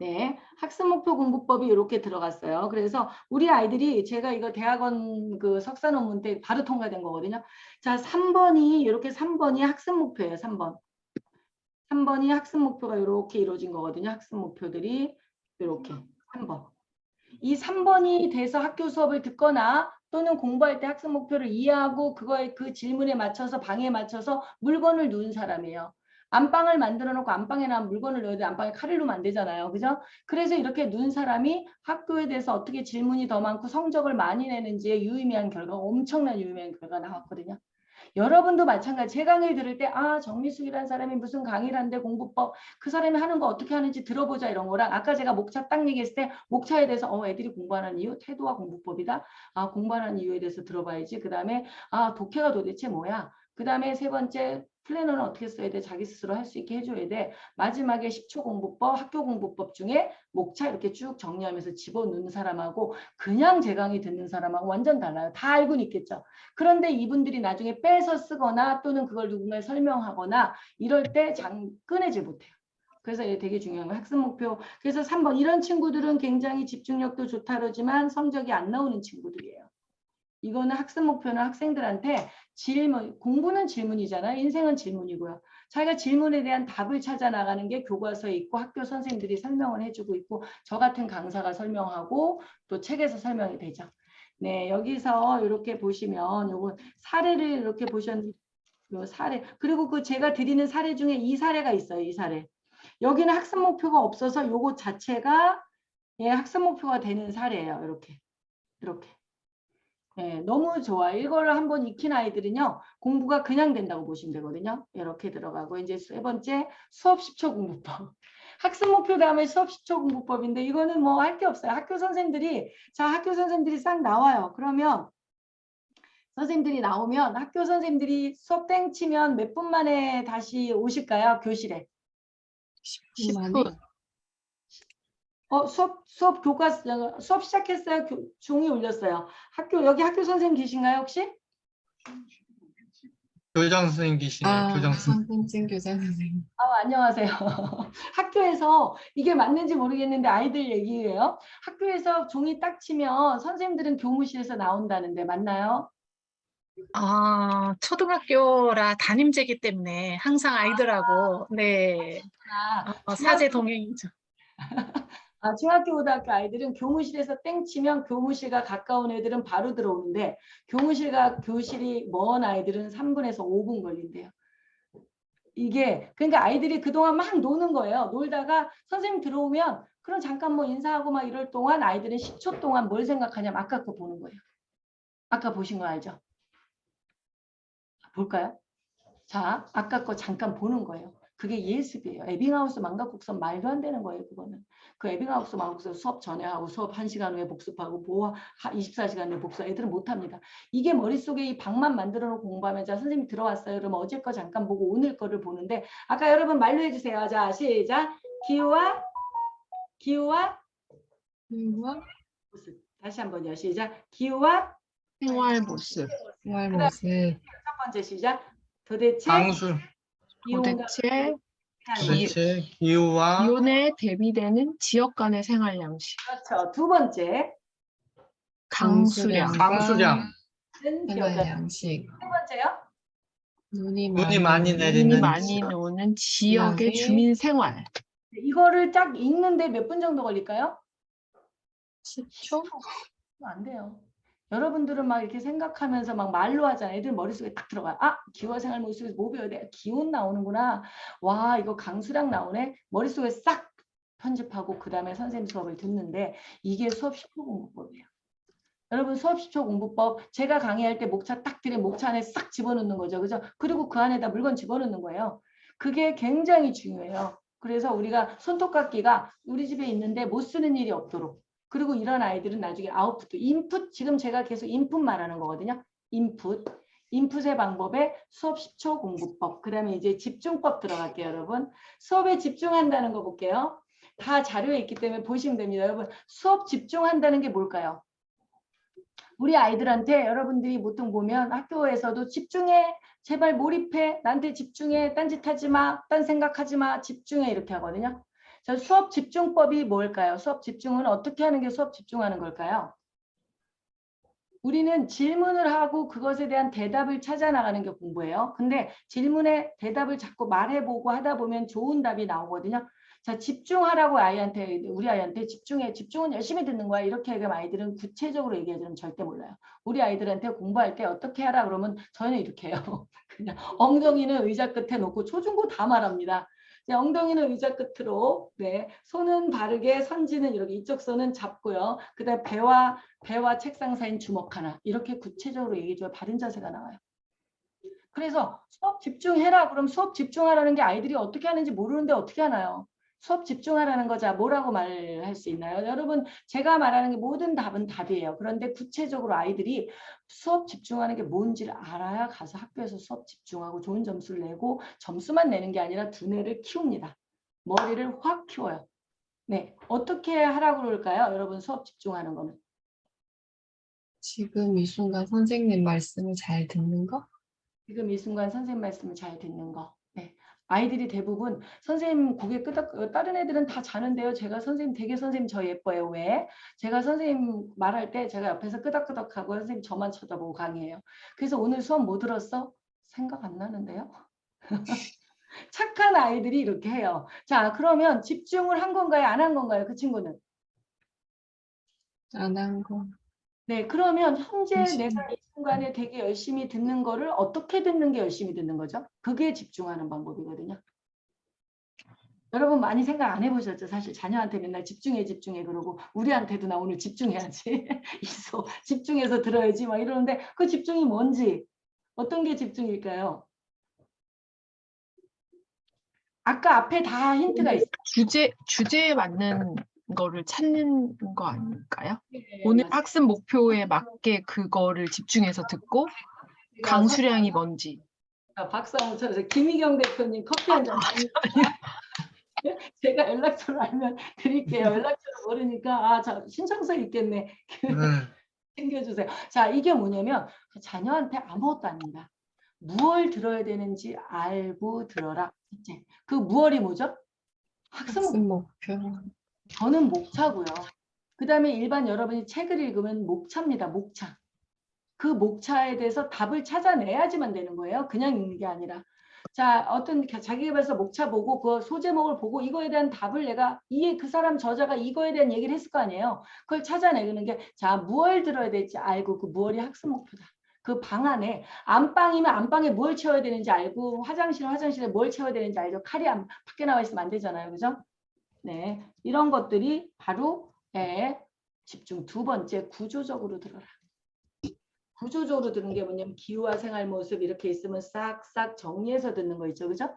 네, 학습 목표 공부법이 이렇게 들어갔어요. 그래서 우리 아이들이 제가 이거 대학원 그 석사 논문 때 바로 통과된 거거든요. 자, 3번이 이렇게 3번이 학습 목표예요. 3번. 3번이 학습 목표가 이렇게 이루어진 거거든요. 학습 목표들이 이렇게 3번. 이 3번이 돼서 학교 수업을 듣거나 또는 공부할 때 학습 목표를 이해하고 그거에 그 질문에 맞춰서 방에 맞춰서 물건을 넣은 사람이에요. 안방을 만들어 놓고 안방에 나온 물건을 넣어야 돼. 안방에 칼을 넣으면 안 되잖아요. 그죠? 그래서 이렇게 넣은 사람이 학교에 대해서 어떻게 질문이 더 많고 성적을 많이 내는지에 유의미한 결과, 엄청난 유의미한 결과가 나왔거든요. 여러분도 마찬가지. 제 강의 들을 때 정미숙이라는 사람이 무슨 강의를 하는데 공부법 그 사람이 하는 거 어떻게 하는지 들어보자 이런 거랑 아까 제가 목차 딱 얘기했을 때 목차에 대해서 애들이 공부하는 이유 태도와 공부법이다. 공부하는 이유에 대해서 들어봐야지. 그 다음에 독해가 도대체 뭐야. 그 다음에 세 번째 플래너는 어떻게 써야 돼? 자기 스스로 할 수 있게 해줘야 돼. 마지막에 10초 공부법, 학교 공부법 중에 목차 이렇게 쭉 정리하면서 집어넣는 사람하고 그냥 제 강의 듣는 사람하고 완전 달라요. 다 알고는 있겠죠. 그런데 이분들이 나중에 빼서 쓰거나 또는 그걸 누군가에 설명하거나 이럴 때 꺼내질 못해요. 그래서 이게 되게 중요한 거예요. 학습 목표. 그래서 3번 이런 친구들은 굉장히 집중력도 좋다 그러지만 성적이 안 나오는 친구들이에요. 이거는 학습 목표는 학생들한테 공부는 질문이잖아요. 인생은 질문이고요. 자기가 질문에 대한 답을 찾아 나가는 게 교과서에 있고 학교 선생님들이 설명을 해주고 있고 저 같은 강사가 설명하고 또 책에서 설명이 되죠. 네, 여기서 이렇게 보시면 요거 사례를 이렇게 보셨는데 요 사례 그리고 그 제가 드리는 사례 중에 이 사례가 있어요. 이 사례. 여기는 학습 목표가 없어서 요거 자체가 학습 목표가 되는 사례예요. 이렇게. 네, 너무 좋아요. 이거를 한번 익힌 아이들은요. 공부가 그냥 된다고 보시면 되거든요. 이렇게 들어가고 이제 세 번째 수업 10초 공부법. 학습 목표 다음에 수업 10초 공부법인데 이거는 뭐 할 게 없어요. 학교 선생님들이 싹 나와요. 그러면 선생님들이 나오면 학교 선생님들이 수업 땡 치면 몇 분 만에 다시 오실까요? 교실에. 10분. 수업 시작했어요. 종이 울렸어요. 여기 학교 선생님 계신가요, 혹시? 교장 선생님 계시네요. 교장 선생님. 선생님, 교장 선생님. 안녕하세요. 학교에서 이게 맞는지 모르겠는데 아이들 얘기예요. 학교에서 종이 딱 치면 선생님들은 교무실에서 나온다는데 맞나요? 초등학교라 담임제기 때문에 항상 아이들하고 사제 동행이죠. 중학교, 고등학교 아이들은 교무실에서 땡 치면 교무실과 가까운 애들은 바로 들어오는데 교무실과 교실이 먼 아이들은 3분에서 5분 걸린대요. 이게 그러니까 아이들이 그동안 막 노는 거예요. 놀다가 선생님 들어오면 그럼 잠깐 뭐 인사하고 막 이럴 동안 아이들은 10초 동안 뭘 생각하냐면 아까 거 보는 거예요. 아까 보신 거 알죠? 볼까요? 자, 아까 거 잠깐 보는 거예요. 그게 예습이에요. 에빙하우스 망각국선 말도 안 되는 거예요. 그거는. 그 에빙하우스 망각국선 수업 전에 하고 수업 1시간 후에 복습하고 뭐 24시간 후에 복습 애들은 못합니다. 이게 머릿속에 이 방만 만들어 놓고 공부하면 자 선생님이 들어왔어요. 그러면 어제 거 잠깐 보고 오늘 거를 보는데 아까 여러분 말로 해주세요. 자 시작. 기후와 모습. 다시 한번요. 시작. 기후와 생활 모습. 생활 그다음 모습. 첫 번째 시작. 도대체 강수, 기온과 도대체 기후와 기온에 대비되는 지역 간의 생활 양식. 그렇죠. 두 번째 강수량. 강수량, 는 생활 기억가. 양식. 세 번째요. 눈이 많이 많이 눈이 내리는 많이 오는 지역의 지역의 주민 생활. 이거를 딱 읽는데 몇 분 정도 걸릴까요? 10초? 안 돼요. 여러분들은 막 이렇게 생각하면서 막 말로 하잖아요. 애들 머릿속에 딱 들어가요. 아, 기후와 생활 모습에서 뭐 배워야 돼? 기온 나오는구나. 와, 이거 강수량 나오네. 머릿속에 싹 편집하고 그 다음에 선생님 수업을 듣는데 이게 수업 10초 공부법이에요. 여러분 수업 10초 공부법 제가 강의할 때 목차 딱 들에 목차 안에 싹 집어넣는 거죠. 그죠? 그리고 그 안에다 물건 집어넣는 거예요. 그게 굉장히 중요해요. 그래서 우리가 손톱깎이가 우리 집에 있는데 못 쓰는 일이 없도록 그리고 이런 아이들은 나중에 아웃풋, 인풋 지금 제가 계속 인풋 말하는 거거든요. 인풋의 방법에 수업 10초 공부법 그 다음에 이제 집중법 들어갈게요. 여러분 수업에 집중한다는 거 볼게요. 다 자료에 있기 때문에 보시면 됩니다. 여러분 수업 집중한다는 게 뭘까요? 우리 아이들한테 여러분들이 보통 보면 학교에서도 집중해, 제발 몰입해, 나한테 집중해, 딴짓하지 마, 딴 생각하지 마, 집중해 이렇게 하거든요. 자, 수업 집중법이 뭘까요? 수업 집중은 어떻게 하는 게 수업 집중하는 걸까요? 우리는 질문을 하고 그것에 대한 대답을 찾아 나가는 게 공부예요. 근데 질문에 대답을 자꾸 말해보고 하다 보면 좋은 답이 나오거든요. 자, 집중하라고 아이한테, 우리 아이한테 집중해, 집중은 열심히 듣는 거야. 이렇게 얘기하면 아이들은 구체적으로 얘기하지는 절대 몰라요. 우리 아이들한테 공부할 때 어떻게 하라 그러면 저는 이렇게 해요. 그냥 엉덩이는 의자 끝에 놓고 초중고 다 말합니다. 엉덩이는 의자 끝으로, 네, 손은 바르게, 선지는 이렇게 이쪽 손은 잡고요. 그다음 배와 책상 사이인 주먹 하나 이렇게 구체적으로 얘기해줘야 바른 자세가 나와요. 그래서 수업 집중해라. 그럼 수업 집중하라는 게 아이들이 어떻게 하는지 모르는데 어떻게 하나요? 수업 집중하라는 거자 뭐라고 말할 수 있나요? 여러분 제가 말하는 게 모든 답은 답이에요. 그런데 구체적으로 아이들이 수업 집중하는 게 뭔지를 알아야 가서 학교에서 수업 집중하고 좋은 점수를 내고 점수만 내는 게 아니라 두뇌를 키웁니다. 머리를 확 키워요. 네, 어떻게 하라고 그럴까요? 여러분 수업 집중하는 거는. 지금 이 순간 선생님 말씀을 잘 듣는 거? 지금 이 순간 선생님 말씀을 잘 듣는 거. 네. 아이들이 대부분 선생님 고개 끄덕 다른 애들은 다 자는데요. 제가 선생님 되게 선생님 저 예뻐요. 왜? 제가 선생님 말할 때 제가 옆에서 끄덕끄덕하고 선생님 저만 쳐다보고 강의해요. 그래서 오늘 수업 뭐 들었어? 생각 안 나는데요. 착한 아이들이 이렇게 해요. 자, 그러면 집중을 한 건가요? 안 한 건가요? 그 친구는? 안 한 거. 네, 그러면 현재 열심히. 내가 이 순간에 되게 열심히 듣는 거를 어떻게 듣는 게 열심히 듣는 거죠? 그게 집중하는 방법이거든요. 여러분 많이 생각 안 해보셨죠? 사실 자녀한테 맨날 집중해 그러고 우리한테도 나 오늘 집중해야지. 있어. 집중해서 들어야지 막 이러는데 그 집중이 뭔지 어떤 게 집중일까요? 아까 앞에 다 힌트가 있어요. 주제에 맞는 거를 찾는 거 아닐까요? 네, 오늘 맞아요. 학습 목표에 맞게 그거를 집중해서 듣고 강수량이 뭔지. 박수 한번 쳐주세요. 김희경 대표님 커피 한 잔. 제가 연락처를 알면 드릴게요. 연락처를 모르니까 저 신청서 있겠네. 챙겨주세요. 자, 이게 뭐냐면 자녀한테 아무것도 아닙니다. 무얼 들어야 되는지 알고 들어라. 이제 그 무얼이 뭐죠? 학습 학습 목표. 저는 목차고요. 그 다음에 일반 여러분이 책을 읽으면 목차입니다. 목차. 그 목차에 대해서 답을 찾아내야지만 되는 거예요. 그냥 읽는 게 아니라. 자, 어떤 자기개발서 목차 보고 그 소제목을 보고 이거에 대한 답을 내가 그 사람 저자가 이거에 대한 얘기를 했을 거 아니에요. 그걸 찾아내는 게 자, 무얼 들어야 될지 알고 그 무얼이 학습 목표다. 그 방 안에 안방이면 안방에 뭘 채워야 되는지 알고 화장실에 뭘 채워야 되는지 알죠. 칼이 밖에 나와 있으면 안 되잖아요. 그죠? 네, 이런 것들이 바로 집중. 두 번째, 구조적으로 들어라. 구조적으로 듣는 게 뭐냐면 기후와 생활 모습 이렇게 있으면 싹싹 정리해서 듣는 거 있죠. 그죠?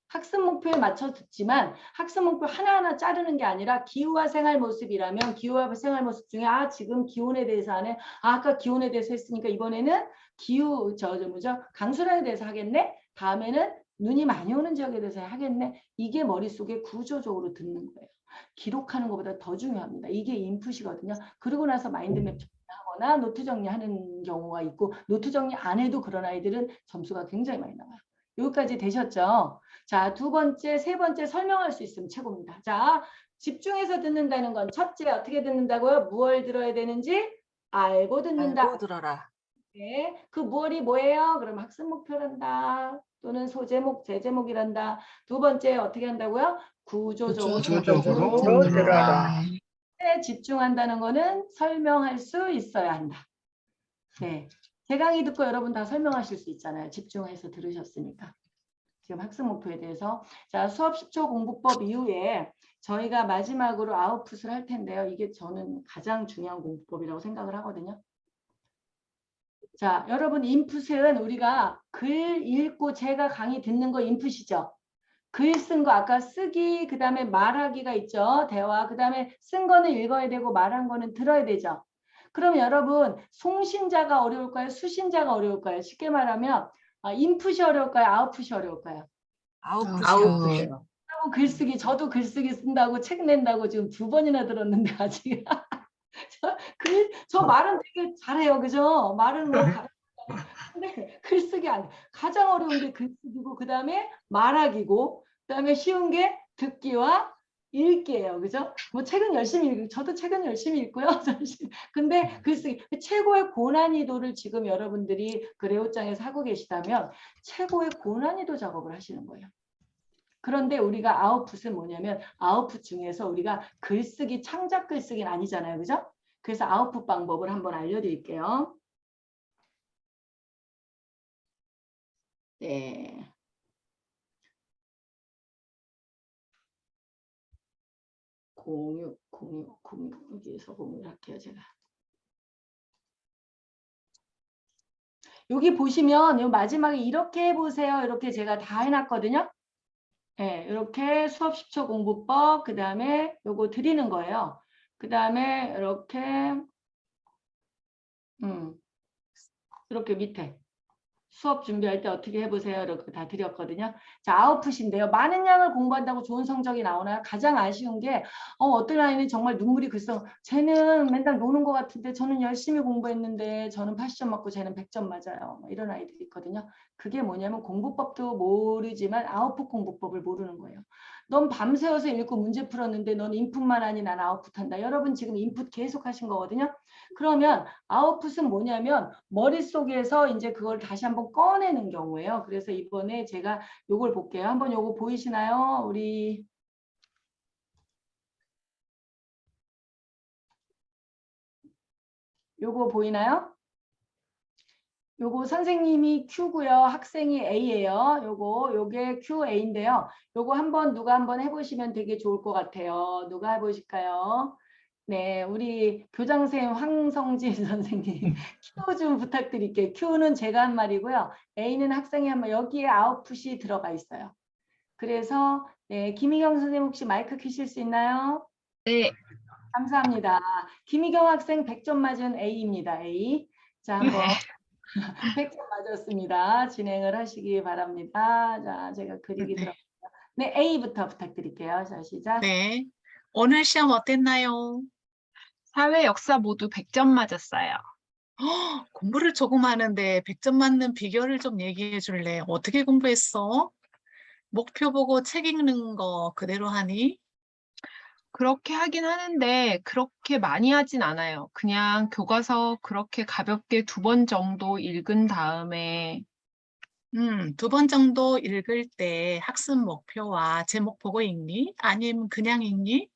학습 목표에 맞춰 듣지만 학습 목표 하나하나 자르는 게 아니라 기후와 생활 모습이라면 기후와 생활 모습 중에 지금 기온에 대해서 하네. 아까 기온에 대해서 했으니까 이번에는 기후 뭐죠? 강수량에 대해서 하겠네. 다음에는 눈이 많이 오는 지역에 대해서 하겠네. 이게 머릿속에 구조적으로 듣는 거예요. 기록하는 것보다 더 중요합니다. 이게 인풋이거든요. 그러고 나서 마인드맵 정리하거나 노트 정리하는 경우가 있고 노트 정리 안 해도 그런 아이들은 점수가 굉장히 많이 나와요. 여기까지 되셨죠? 자, 두 번째, 세 번째 설명할 수 있으면 최고입니다. 자, 집중해서 듣는다는 건 첫째 어떻게 듣는다고요? 무얼 들어야 되는지 알고 듣는다. 알고 들어라. 네, 그 무얼이 뭐예요? 그럼 학습 목표란다. 또는 소제목, 제제목이란다. 두 번째 어떻게 한다고요? 구조적으로 구조적으로 들어라. 집중한다는 거는 설명할 수 있어야 한다. 네, 제 강의 듣고 여러분 다 설명하실 수 있잖아요. 집중해서 들으셨으니까. 지금 학습 목표에 대해서. 자, 수업 10초 공부법 이후에 저희가 마지막으로 아웃풋을 할 텐데요. 이게 저는 가장 중요한 공부법이라고 생각을 하거든요. 자, 여러분 인풋은 우리가 글 읽고 제가 강의 듣는 거 인풋이죠. 글 쓴 거 아까 쓰기, 그 다음에 말하기가 있죠. 대화, 그 다음에 쓴 거는 읽어야 되고 말한 거는 들어야 되죠. 그럼 여러분 송신자가 어려울까요? 수신자가 어려울까요? 쉽게 말하면 인풋이 어려울까요? 아웃풋이 어려울까요? 아웃풋이요. 글쓰기, 저도 글쓰기 쓴다고 책 낸다고 지금 2번이나 들었는데 아직 저 말은 되게 잘해요, 그죠? 말은 뭐 근데 글쓰기 안 돼. 가장 어려운 게 글쓰기고 그 다음에 말하기고 그 다음에 쉬운 게 듣기와 읽기예요, 그죠? 뭐 책은 열심히 읽고 저도 책은 열심히 읽고요. 근데 글쓰기 최고의 고난이도를 지금 여러분들이 그 레오장에서 하고 계시다면 최고의 고난이도 작업을 하시는 거예요. 그런데 우리가 아웃풋은 뭐냐면 아웃풋 중에서 우리가 글쓰기, 창작 글쓰기는 아니잖아요, 그죠? 그래서 아웃풋 방법을 한번 알려드릴게요. 네. 공유 여기에서 공유를 할게요, 제가. 여기 보시면 요 마지막에 이렇게 해보세요. 이렇게 제가 다 해놨거든요. 네, 이렇게 수업 10초 공부법, 그 다음에 요거 드리는 거예요. 그 다음에 이렇게 밑에 수업 준비할 때 어떻게 해보세요. 이렇게 다 드렸거든요. 자, 아웃풋인데요. 많은 양을 공부한다고 좋은 성적이 나오나요? 가장 아쉬운 게 어떤 아이는 정말 눈물이 글썽. 쟤는 맨날 노는 것 같은데 저는 열심히 공부했는데 저는 80점 맞고 쟤는 100점 맞아요. 이런 아이들이 있거든요. 그게 뭐냐면 공부법도 모르지만 아웃풋 공부법을 모르는 거예요. 넌 밤새워서 읽고 문제 풀었는데 넌 인풋만 하니 난 아웃풋한다. 여러분 지금 인풋 계속 하신 거거든요. 그러면 아웃풋은 뭐냐면 머릿속에서 이제 그걸 다시 한번 꺼내는 경우예요. 그래서 이번에 제가 요걸 볼게요. 한번 요거 보이시나요? 우리 요거 보이나요? 요거 선생님이 Q고요. 학생이 A예요. 요게 QA인데요. 요거 한번 누가 한번 해보시면 되게 좋을 것 같아요. 누가 해보실까요? 네, 우리 교장선생님 황성진 선생님 Q 좀 부탁드릴게요. Q는 제가 한 말이고요. A는 학생이 한 말. 여기에 아웃풋이 들어가 있어요. 그래서 네, 김희경 선생님 혹시 마이크 켜실 수 있나요? 네. 감사합니다. 김희경 학생 100점 맞은 A입니다. A. 자, 한번 100점 맞았습니다. 진행을 하시기 바랍니다. 자, 제가 그리기 들어갑니다. 네, A부터 부탁드릴게요. 자, 시작. 네. 오늘 시험 어땠나요? 사회 역사 모두 100점 맞았어요. 공부를 조금 하는데 100점 맞는 비결을 좀 얘기해 줄래? 어떻게 공부했어? 목표 보고 책 읽는 거 그대로 하니? 그렇게 하긴 하는데 그렇게 많이 하진 않아요. 그냥 교과서 그렇게 가볍게 2번 정도 읽은 다음에 2번 정도 읽을 때 학습 목표와 제목 보고 읽니? 아니면 그냥 읽니?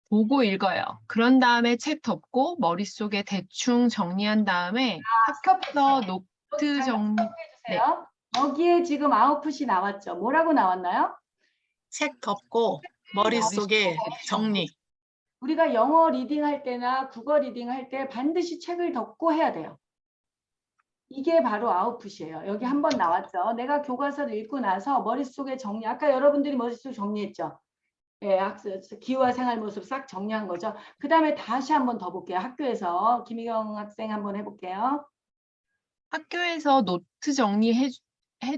보고 읽어요. 그런 다음에 책 덮고 머릿속에 대충 정리한 다음에 학습서 노트 정리. 네. 해주세요. 여기에 지금 아웃풋이 나왔죠. 뭐라고 나왔나요? 책 덮고 머릿속에 정리. 우리가 영어 리딩 할 때나 국어 리딩 할 때 반드시 책을 덮고 해야 돼요. 이게 바로 아웃풋이에요. 여기 한 번 나왔죠. 내가 교과서를 읽고 나서 머릿속에 정리, 아까 여러분들이 머릿속에 정리했죠. 예, 기후와 생활 모습 싹 정리한 거죠. 그 다음에 다시 한 번 더 볼게요. 학교에서 김희경 학생 한번 해볼게요. 학교에서 노트 정리해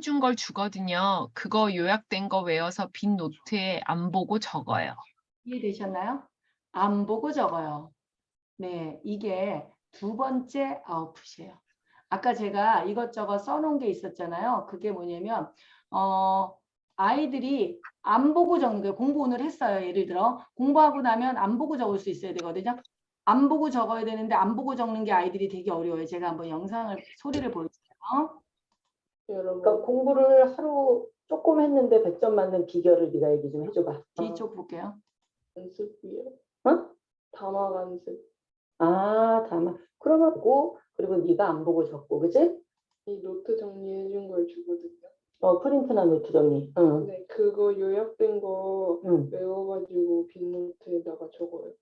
준 걸 주거든요. 그거 요약된 거 외워서 빈 노트에 안 보고 적어요. 이해되셨나요? 안 보고 적어요. 네, 이게 두 번째 아웃풋이에요. 아까 제가 이것저것 써놓은 게 있었잖아요. 그게 뭐냐면 아이들이 안 보고 적는 거예요. 공부 오늘 했어요. 예를 들어 공부하고 나면 안 보고 적을 수 있어야 되거든요. 안 보고 적어야 되는데 안 보고 적는 게 아이들이 되게 어려워요. 제가 한번 영상을 소리를 보여줄게요. 그러니까 공부를 하루 조금 했는데 100점 맞는 비결을 네가 얘기 좀 해줘봐. 뒤쪽 볼게요. 연습이요? 어? 담화 연습. 아, 담화. 그러면 그리고 네가 안 보고 적고, 그지? 이 노트 정리해 준 걸 주거든요. 프린트나 노트 정리. 응. 네, 그거 요약된 거 응. 외워가지고 빈 노트에다가 적어요.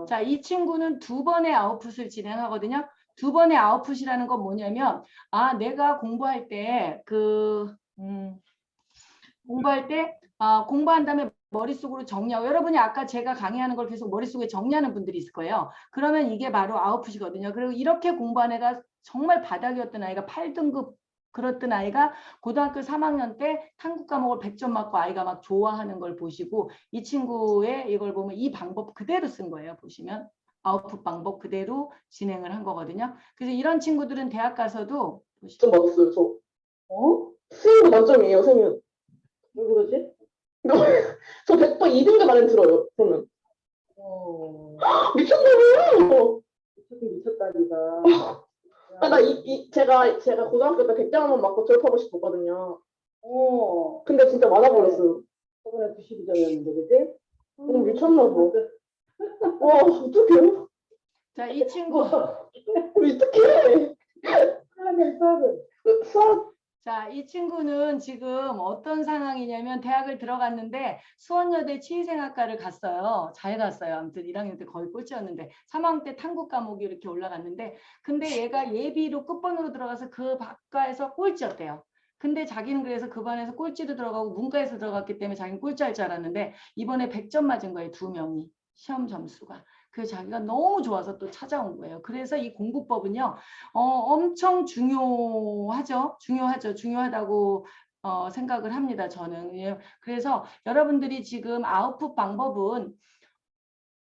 자, 이 친구는 두 번의 아웃풋을 진행하거든요. 두 번의 아웃풋이라는 건 뭐냐면, 내가 공부할 때, 공부한 다음에 머릿속으로 정리하고, 여러분이 아까 제가 강의하는 걸 계속 머릿속에 정리하는 분들이 있을 거예요. 그러면 이게 바로 아웃풋이거든요. 그리고 이렇게 공부한 애가 정말 바닥이었던 아이가 8등급 그랬던 아이가 고등학교 3학년 때 탐구 과목을 100점 맞고 아이가 막 좋아하는 걸 보시고, 이 친구의 이걸 보면 이 방법 그대로 쓴 거예요. 보시면 아웃풋 방법 그대로 진행을 한 거거든요. 그래서 이런 친구들은 대학 가서도 좀 맞았어요, 저. 수행도 만점이에요, 선생님. 왜 그러지? 저 100번 2등급 안에 들어요, 저는. 미쳤나봐요. 미쳤다니까. 제가 고등학교 때 100점 한번 맞고 졸업하고 싶었거든요. 근데 진짜 맞아버렸어요. 저번에 92점이었는데, 그지? 미쳤나봐. 와, 어떡해요? 자, 이 친구. 어떡해. 수학. 자, 이 친구는 지금 어떤 상황이냐면 대학을 들어갔는데 수원여대 치위생학과를 갔어요. 잘 갔어요. 아무튼 1학년 때 거의 꼴찌였는데 3학년 때 탐구 과목이 이렇게 올라갔는데 근데 얘가 예비로 끝번으로 들어가서 그 학과에서 꼴찌였대요. 근데 자기는 그래서 그 반에서 꼴찌로 들어가고 문과에서 들어갔기 때문에 자기는 꼴찌할 줄 알았는데 이번에 100점 맞은 거예요. 2명이. 시험 점수가. 그래서 자기가 너무 좋아서 또 찾아온 거예요. 그래서 이 공부법은요, 엄청 중요하죠. 중요하다고 생각을 합니다. 저는. 그래서 여러분들이 지금 아웃풋 방법은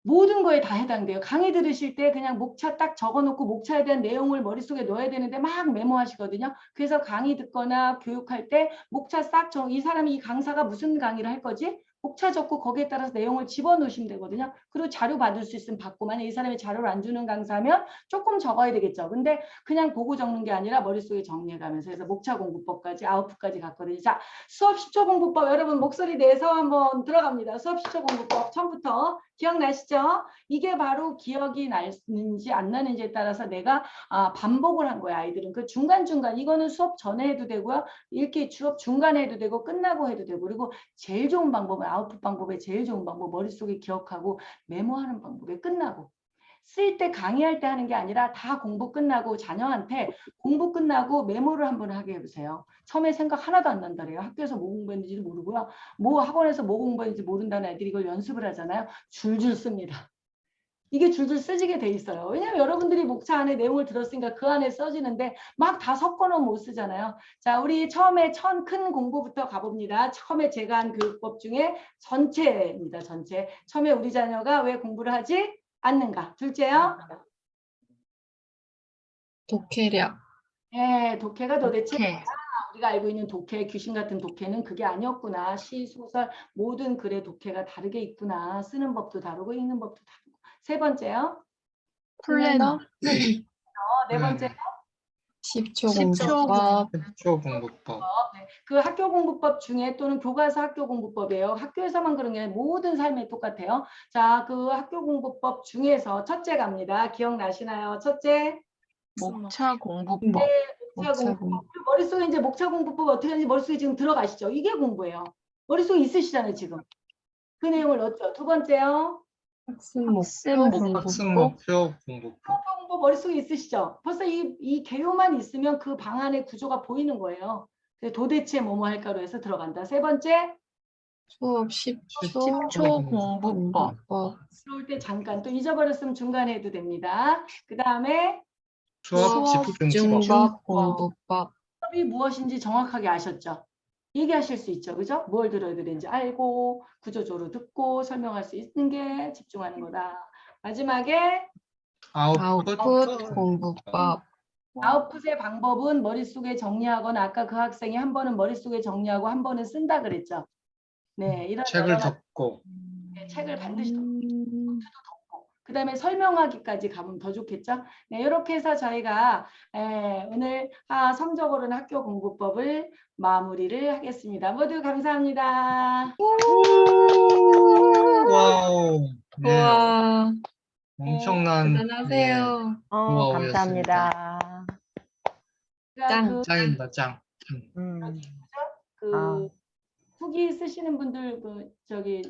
모든 거에 다 해당돼요. 강의 들으실 때 그냥 목차 딱 적어놓고 목차에 대한 내용을 머릿속에 넣어야 되는데 막 메모하시거든요. 그래서 강의 듣거나 교육할 때 목차 싹 이 사람이 이 강사가 무슨 강의를 할 거지? 목차 적고 거기에 따라서 내용을 집어넣으시면 되거든요. 그리고 자료 받을 수 있으면 받고 만약에 이 사람이 자료를 안 주는 강사면 조금 적어야 되겠죠. 근데 그냥 보고 적는 게 아니라 머릿속에 정리해가면서 해서 목차 공부법까지 아웃풋까지 갔거든요. 자, 수업 10초 공부법 여러분 목소리 내서 한번 들어갑니다. 수업 10초 공부법 처음부터 기억나시죠? 이게 바로 기억이 나는지 안 나는지에 따라서 내가 반복을 한 거예요. 아이들은 그 중간중간 이거는 수업 전에 해도 되고요. 읽기 수업 중간에 해도 되고 끝나고 해도 되고 그리고 제일 좋은 방법은 아웃풋 방법의 제일 좋은 방법 머릿속에 기억하고 메모하는 방법에 끝나고 쓸 때 강의할 때 하는 게 아니라 다 공부 끝나고 자녀한테 공부 끝나고 메모를 한번 하게 해보세요. 처음에 생각 하나도 안 난다래요. 학교에서 뭐 공부했는지도 모르고요. 뭐 학원에서 뭐 공부했는지 모른다는 애들이 이걸 연습을 하잖아요. 줄줄 씁니다. 이게 줄줄 쓰지게 돼 있어요. 왜냐하면 여러분들이 목차 안에 내용을 들었으니까 그 안에 써지는데 막 다 섞어놓으면 못 쓰잖아요. 자, 우리 처음에 큰 공부부터 가봅니다. 처음에 제가 한 교육법 중에 전체입니다. 전체. 처음에 우리 자녀가 왜 공부를 하지 않는가? 둘째요. 독해력. 네, 독해가 도대체 독해. 뭐야? 우리가 알고 있는 독해, 귀신 같은 독해는 그게 아니었구나. 시, 소설, 모든 글의 독해가 다르게 있구나. 쓰는 법도 다르고 읽는 법도 다르고. 세 번째요. 플래너. 네 번째. 10초 10초 공부법. 10초 공부법. 네. 그 학교 공부법 중에 또는 교과서 학교 공부법이에요. 학교에서만 그런 게 아니라 모든 삶에 똑같아요. 자, 그 학교 공부법 중에서 첫째 갑니다. 기억나시나요? 첫째. 목차 공부법. 목차 공부법. 머릿속에 이제 목차 공부법 어떻게 하는지 머릿속에 지금 들어가시죠? 이게 공부예요. 머릿속에 있으시잖아요, 지금. 그 내용을 넣었죠. 두 번째요. 학습 목표 공부법. 학습 목표 공부법. 공부 머릿속에 있으시죠? 벌써 이 개요만 있으면 그 방 안의 구조가 보이는 거예요. 그래서 도대체 뭐뭐 할까로 해서 들어간다. 세 번째, 수업 10초 10초 공부법. 들어올 때 잠깐 또 잊어버렸으면 중간에 해도 됩니다. 그 다음에 수업 수업 집중법. 집중법 공부법. 수업이 무엇인지 정확하게 아셨죠? 얘기하실 수 있죠. 그죠? 뭘 들어야 되는지 알고 구조적으로 듣고 설명할 수 있는 게 집중하는 거다. 마지막에 아웃풋 아웃풋 공부법. 아웃풋의 방법은 머릿속에 정리하거나 아까 그 학생이 한 번은 머릿속에 정리하고 한 번은 쓴다 그랬죠. 네, 이런 책을 여러 가지 덮고. 책을 반드시 덮고 그 다음에 설명하기까지 가면 더 좋겠죠. 네, 이렇게 해서 저희가 오늘 성적으로는 학교 공부법을 마무리를 하겠습니다. 모두 감사합니다. 와우. 네, 우와, 엄청난 대단하세요. 노하우였습니다. 짱. 짱입니다, 짱. 그 후기 쓰시는 분들 그 저기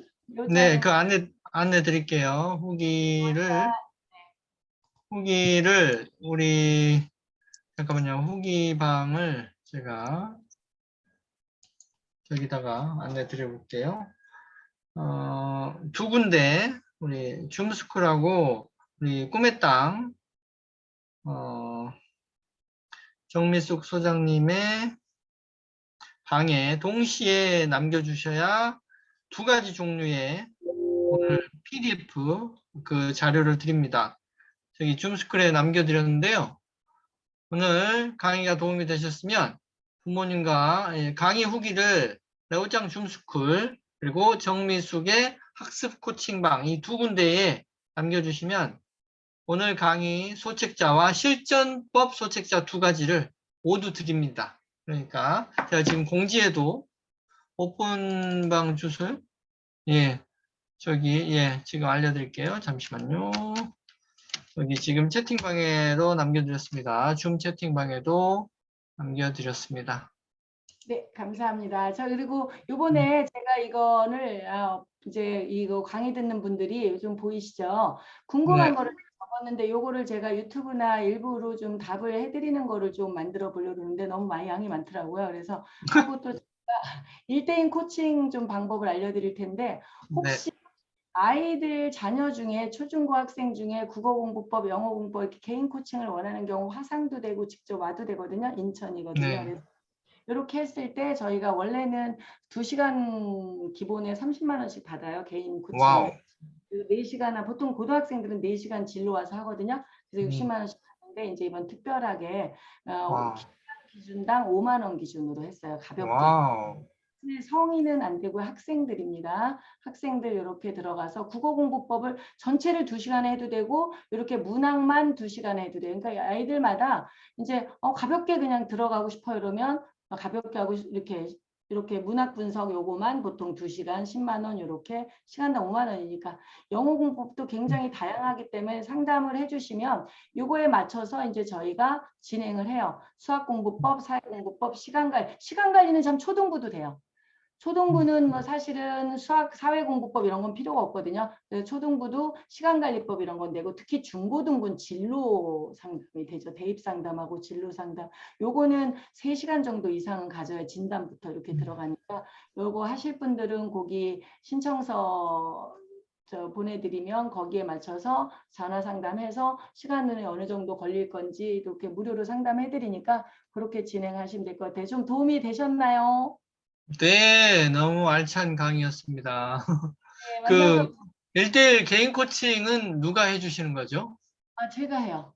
네, 그 안내 드릴게요. 후기를 우리 잠깐만요. 후기 방을 제가 저기다가 안내 드려볼게요. 두 군데 우리 줌스쿨하고 우리 꿈의 땅 정미숙 소장님의 방에 동시에 남겨주셔야 두 가지 종류의 오늘 PDF 그 자료를 드립니다. 저기 줌스쿨에 남겨드렸는데요. 오늘 강의가 도움이 되셨으면 부모님과 강의 후기를 레오짱 줌스쿨 그리고 정미숙의 학습 코칭방 이 두 군데에 남겨주시면 오늘 강의 소책자와 실전법 소책자 두 가지를 모두 드립니다. 그러니까 제가 지금 공지에도 오픈방 주소요? 지금 알려드릴게요. 잠시만요. 여기 지금 채팅방에도 남겨드렸습니다. 줌 채팅방에도 남겨드렸습니다. 네, 감사합니다. 그리고 이번에 제가 이거를 이제 이거 강의 듣는 분들이 좀 보이시죠? 궁금한 네. 거를 적었는데 요거를 제가 유튜브나 일부로 좀 답을 해드리는 거를 좀 만들어 보려고 하는데 너무 많이 양이 많더라고요. 그래서 하고 또 제가 1대1 코칭 좀 방법을 알려드릴 텐데 혹시 아이들 자녀 중에 초중고 학생 중에 국어 공부법, 영어 공부법 이렇게 개인 코칭을 원하는 경우 화상도 되고 직접 와도 되거든요. 인천이거든요. 네. 그래서 이렇게 했을 때 저희가 원래는 2시간 기본에 30만 원씩 받아요. 개인 코칭. 와우. 4시간, 보통 고등학생들은 4시간 진로 와서 하거든요. 그래서 60만 원씩 받는데 이제 이번 특별하게 와우. 기준당 5만 원 기준으로 했어요. 가볍게. 와우. 성인은 안 되고 학생들입니다. 학생들 이렇게 들어가서 국어 공부법을 전체를 2시간에 해도 되고 이렇게 문학만 2시간에 해도 돼요. 그러니까 아이들마다 이제 가볍게 그냥 들어가고 싶어요. 이러면 가볍게 하고 이렇게 문학 분석 요거만 보통 2시간 10만 원 이렇게 시간당 5만 원이니까 영어 공부법도 굉장히 다양하기 때문에 상담을 해주시면 요거에 맞춰서 이제 저희가 진행을 해요. 수학 공부법, 사회 공부법, 시간 관리는 참 초등부도 돼요. 초등부는 뭐 사실은 수학, 사회 공부법 이런 건 필요가 없거든요. 그래서 초등부도 시간관리법 이런 건 되고 특히 중고등부는 진로 상담이 되죠. 대입 상담하고 진로 상담. 요거는 3시간 정도 이상은 가져야 진단부터 이렇게 들어가니까 요거 하실 분들은 거기 신청서 보내드리면 거기에 맞춰서 전화 상담해서 시간은 어느 정도 걸릴 건지 이렇게 무료로 상담해드리니까 그렇게 진행하시면 될 것 같아요. 좀 도움이 되셨나요? 네, 너무 알찬 강의였습니다. 네, 그 1대1 개인 코칭은 누가 해주시는 거죠? 제가 해요.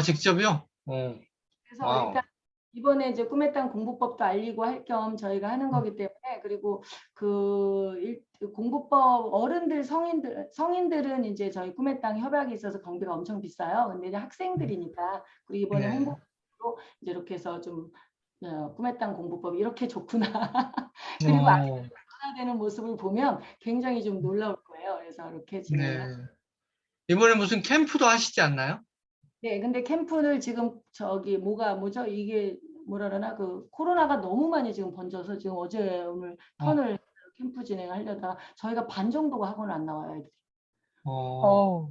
직접요? 그래서 와우. 일단 이번에 이제 꿈의 땅 공부법도 알리고 할 겸 저희가 하는 거기 때문에 그리고 그 공부법 어른들 성인들은 이제 저희 꿈의 땅 협약이 있어서 경비가 엄청 비싸요. 근데 이제 학생들이니까 그리고 이번에 네. 홍보로 이제 이렇게 해서 좀 꿈의 땅 공부법 이렇게 좋구나. 그리고 아이들이 변화되는 모습을 보면 굉장히 좀 놀라울 거예요. 그래서 이렇게 진행을. 네. 이번에 무슨 캠프도 하시지 않나요? 네, 근데 캠프를 지금 뭐죠? 이게 뭐라 그러나 그 코로나가 너무 많이 지금 번져서 지금 어제 오늘 턴을 캠프 진행하려다가 저희가 반 정도가 학원을 안 나와요, 애들이. 어,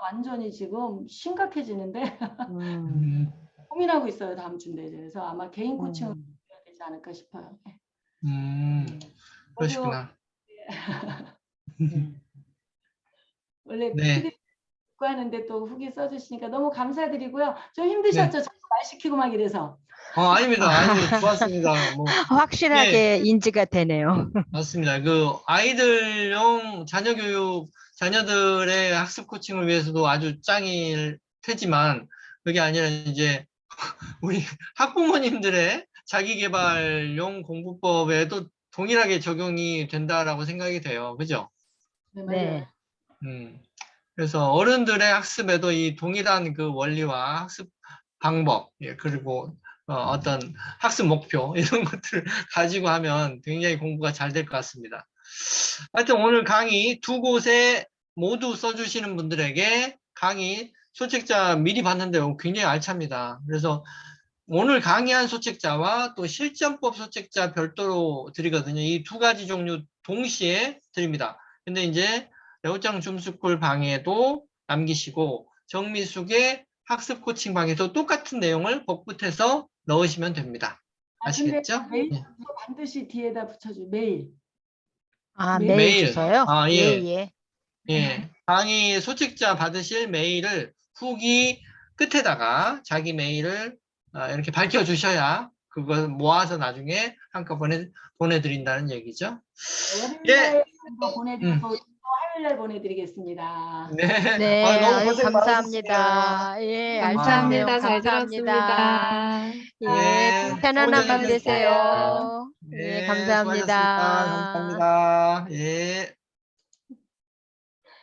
완전히 지금 심각해지는데 음, 고민하고 있어요. 다음 주인데 그래서 아마 개인 코칭을 해야 되지 않을까 싶어요. 네. 그러시구나. 원래 네. PD 듣고 하는데 또 후기 써주시니까 너무 감사드리고요. 좀 힘드셨죠? 자꾸 말 시키고 막 이래서. 아닙니다. 아닙니다. 좋았습니다. 뭐, 확실하게 인지가 되네요. 맞습니다. 그 아이들용 자녀 교육, 자녀들의 학습 코칭을 위해서도 아주 짱일 테지만 그게 아니라 이제 우리 학부모님들의 자기계발용 공부법에도 동일하게 적용이 된다라고 생각이 돼요. 그죠? 네, 맞아요. 네. 그래서 어른들의 학습에도 이 동일한 그 원리와 학습 방법, 예, 그리고 어떤 학습 목표 이런 것들을 가지고 하면 굉장히 공부가 잘 될 것 같습니다. 하여튼 오늘 강의 두 곳에 모두 써주시는 분들에게 강의 소책자 미리 봤는데 굉장히 알찹니다. 그래서 오늘 강의한 소책자와 또 실전법 소책자 별도로 드리거든요. 이 두 가지 종류 동시에 드립니다. 근데 이제 레오짱 줌스쿨 방에도 남기시고 정미숙의 학습 코칭 방에도 똑같은 내용을 복붙해서 넣으시면 됩니다. 아시겠죠? 근데 메일 예. 반드시 뒤에다 붙여줘. 메일. 메일 메일. 주소요? 예. 예. 예. 강의 소책자 받으실 메일을 후기 끝에다가 자기 메일을 이렇게 밝혀주셔야 그걸 모아서 나중에 한꺼번에 보내드린다는 얘기죠. 월요일날 보내드리고 또 화요일날 보내드리겠습니다. 네. 네, 너무 아유, 고생 많으셨습니다. 감사합니다. 예, 알찬 내용 감사합니다. 잘 감사합니다. 들었습니다. 예, 네, 편안한 밤 수고하셨습니다. 되세요. 예, 네, 감사합니다. 수고하셨습니다. 감사합니다. 예.